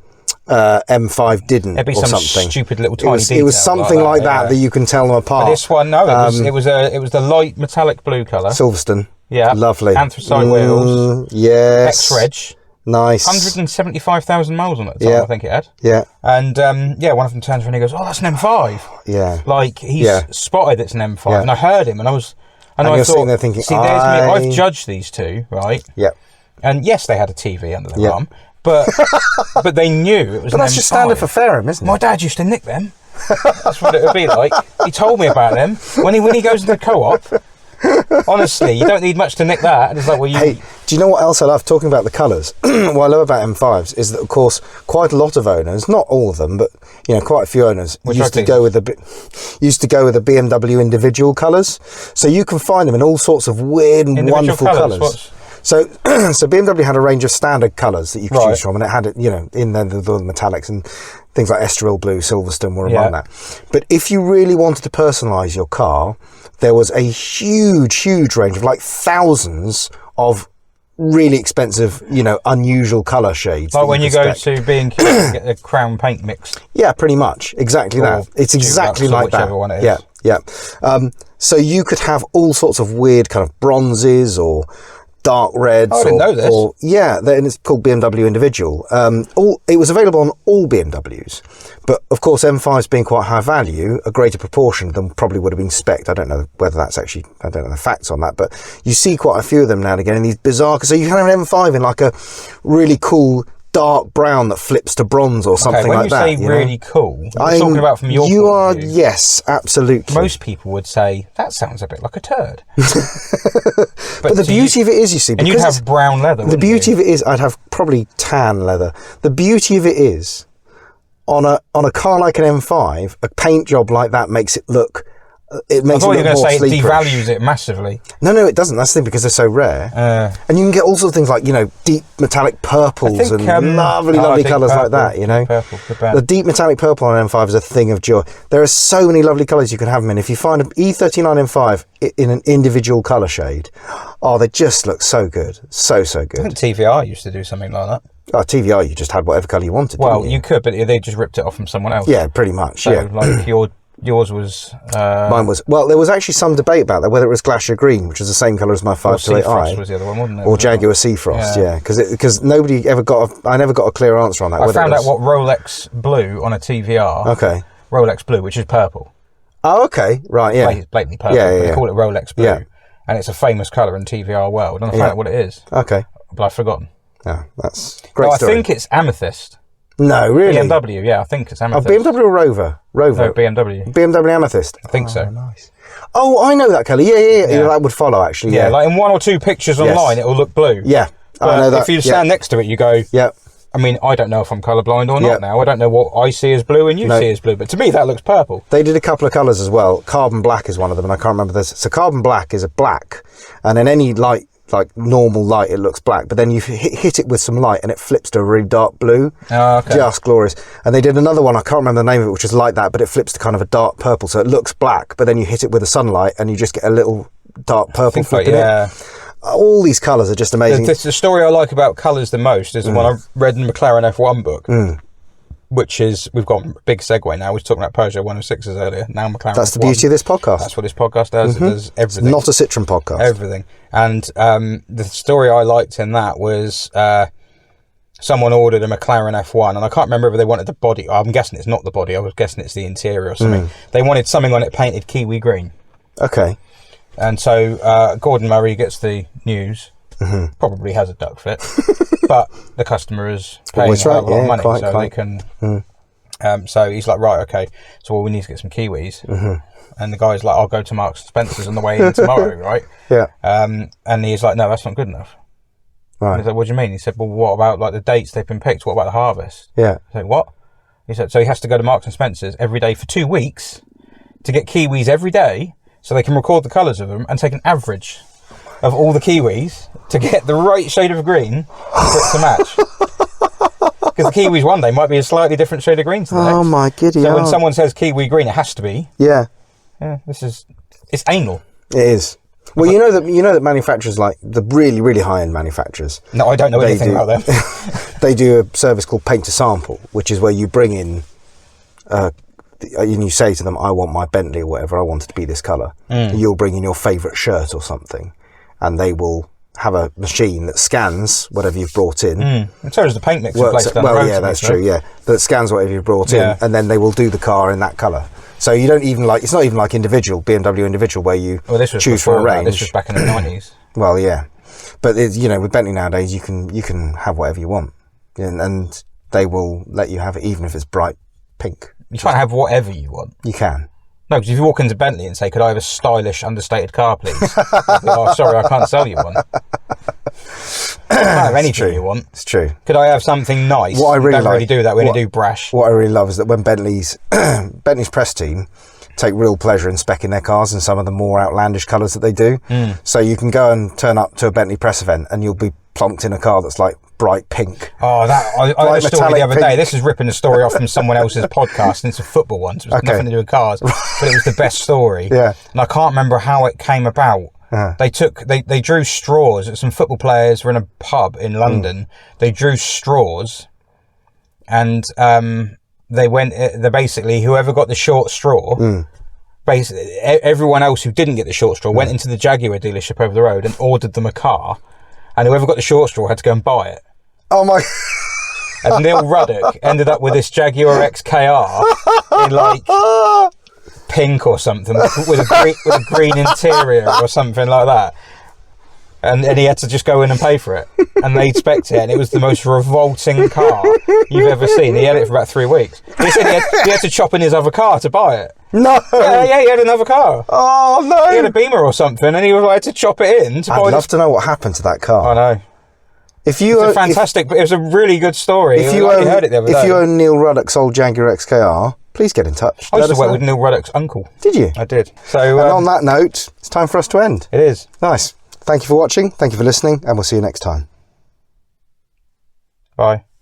M5 didn't, It'd be or some something. Stupid little tiny detail. It was something like that you can tell them apart. But this one, no, it was the light metallic blue colour. Silverstone. Yeah. Lovely. Anthracite wheels. Yes. X-Reg. Nice. 175,000 miles on it at the time, I think it had. Yeah. And one of them turns around and he goes, "Oh, that's an M5." Yeah. Like he's spotted it's an M5, Yeah. and I heard him, and I you're thought, sitting there thinking, "See, there's me. I've judged these two, right?" Yeah. And yes, they had a TV under their arm, but they knew it was. But that's just standard for Fareham, isn't it? My dad used to nick them. That's what it would be like. He told me about them when he goes to the co-op. Honestly, you don't need much to nick that. And it's like, well, you. Hey, do you know what else I love? Talking about the colours, what I love about M5s is that, of course, quite a lot of owners, not all of them, but quite a few owners used to go with the BMW individual colours. So you can find them in all sorts of weird and wonderful colours. So BMW had a range of standard colours that you could choose from, and it had it, in the metallics and things like Estoril Blue, Silverstone were among that. But if you really wanted to personalise your car, there was a huge range of like thousands of really expensive, unusual colour shades. Like when you go to B&Q and get the crown paint mixed. Yeah, pretty much. Exactly that. It's exactly like that. One it is. Yeah. So you could have all sorts of weird kind of bronzes or dark reds. I didn't know this. And it's called BMW Individual. It was available on all BMWs, but of course M5s being quite high value, a greater proportion of them probably would have been spec'd. I don't know whether that's actually, I don't know the facts on that, but you see quite a few of them now and again in these bizarre, so you can have an M5 in like a really cool dark brown that flips to bronze or something like that. When you say really cool, you're talking about from your point of view. Yes, absolutely. Most people would say, that sounds a bit like a turd. But the beauty of it is, you see, and you'd have brown leather. The beauty of it is, I'd have probably tan leather. The beauty of it is, on a car like an M5, a paint job like that makes it look. It makes it look more sleek. I thought you were going to say it devalues it massively. No, it doesn't. That's the thing, because they're so rare. And you can get all sorts of things like, deep metallic purples and lovely colours like that, Purple, the deep metallic purple on an M5 is a thing of joy. There are so many lovely colours you can have them in. If you find an E39 M5 in an individual colour shade, they just look so good. So good. I think TVR used to do something like that. Oh, TVR, you just had whatever colour you wanted. Well, you could, but they just ripped it off from someone else. Yeah, pretty much, so, like yours was... Mine was... Well, there was actually some debate about that, whether it was Glacier Green, which is the same colour as my 528i. Seafrost was the other one, wasn't it? Or Jaguar Seafrost, yeah. Because nobody ever I never got a clear answer on that. I found out what Rolex Blue on a TVR... Okay. Rolex Blue, which is purple. Oh, okay. Right, yeah. It's blatantly purple, but they call it Rolex Blue. Yeah. and it's a famous colour in TVR world. And I found out what it is. Okay. But I've forgotten. Yeah, that's great. No, I story. think it's amethyst. No, really. BMW, yeah, I think it's amethyst. Oh, BMW or Rover? Rover. No, BMW. BMW amethyst. I think so. Nice. Oh, I know that colour. Yeah. That would follow actually. Yeah, like in 1 or 2 pictures online, it will look blue. Yeah, but I know that. If you stand next to it, you go. Yeah. I mean, I don't know if I'm colourblind or not now. I don't know what I see as blue and you see as blue, but to me that looks purple. They did a couple of colours as well. Carbon black is one of them, and I can't remember this. So carbon black is a black, and in any light, like normal light, it looks black, but then you hit it with some light and it flips to a really dark blue. Oh, okay. Just glorious. And they did another one, I can't remember the name of it, which is like that, but it flips to kind of a dark purple, so it looks black, but then you hit it with the sunlight and you just get a little dark purple flip in it. All these colours are just amazing. The story I like about colours the most is the one I read in the McLaren F1 book, which is, we've got a big segue now. We were talking about Peugeot 106s earlier, now McLaren That's F1. the beauty of this podcast. That's what this podcast does. It does everything. It's not a Citroen podcast. Everything. And the story I liked in that was someone ordered a McLaren F1, and I can't remember if they wanted the body. I'm guessing it's not the body. I was guessing it's the interior or something. They wanted something on it painted kiwi green. Okay. And so Gordon Murray gets the news. Probably has a duck fit, but the customer is paying a lot of money, so they can. So he's like, right, okay. So we need to get some kiwis, and the guy's like, I'll go to Marks and Spencer's on the way in tomorrow, right? Yeah. And he's like, no, that's not good enough. Right. And he's like, what do you mean? He said, well, what about like the dates they've been picked? What about the harvest? Yeah. He's like, what? He said, so he has to go to Marks and Spencer's every day for 2 weeks to get kiwis every day, so they can record the colours of them and take an average of all the kiwis to get the right shade of green for it to match. Because the kiwis one day might be a slightly different shade of green to the next. Oh my giddy. So when someone says kiwi green, it has to be. Yeah. Yeah, it's anal. It is. Well, you know that manufacturers, like the really, really high-end manufacturers. No, I don't know anything about them. They do a service called Paint to Sample, which is where you bring in, and you say to them, I want my Bentley or whatever, I want it to be this colour. You'll bring in your favourite shirt or something, and they will have a machine that scans whatever you've brought in. And so does the paint mixer place down the road. Well, yeah, that's true, yeah. That scans whatever you've brought in, and then they will do the car in that colour. So you don't even it's not even like individual, BMW individual, where you choose from a range. This was back in the 90s. Well, yeah. But, with Bentley nowadays, you can have whatever you want. And they will let you have it, even if it's bright pink. You can't have whatever you want. You can. No, because if you walk into Bentley and say, could I have a stylish, understated car, please? Oh, sorry, I can't sell you one. You can't have anything you want. It's true. Could I have something nice? What I really don't really do that. We only do brash. What I really love is that when Bentley's press team take real pleasure in speccing their cars in some of the more outlandish colours that they do. So you can go and turn up to a Bentley press event and you'll be plonked in a car that's like bright pink. Oh, I heard a story the other day. This is ripping a story off from someone else's podcast, and it's a football one, so it's nothing to do with cars, but it was the best story. Yeah. And I can't remember how it came about. They drew straws. Some football players were in a pub in London. They drew straws, and they basically, whoever got the short straw, basically everyone else who didn't get the short straw went into the Jaguar dealership over the road and ordered them a car, and whoever got the short straw had to go and buy it. Oh my! And Neil Ruddock ended up with this Jaguar XKR in like pink or something, with a green interior or something like that. And he had to just go in and pay for it. And they spec'd it, and it was the most revolting car you've ever seen. He had it for about 3 weeks. He said he had to chop in his other car to buy it. No! Yeah, he had another car. Oh, no! He had a Beamer or something, and he was like to chop it in to buy I'd love to know what happened to that car. I know. It's a fantastic, but it was a really good story. If you own Neil Ruddock's old Jaguar XKR, please get in touch. I used to work with Neil Ruddock's uncle. Did you? I did. So, and on that note, it's time for us to end. It is. Nice. Thank you for watching. Thank you for listening, and we'll see you next time. Bye.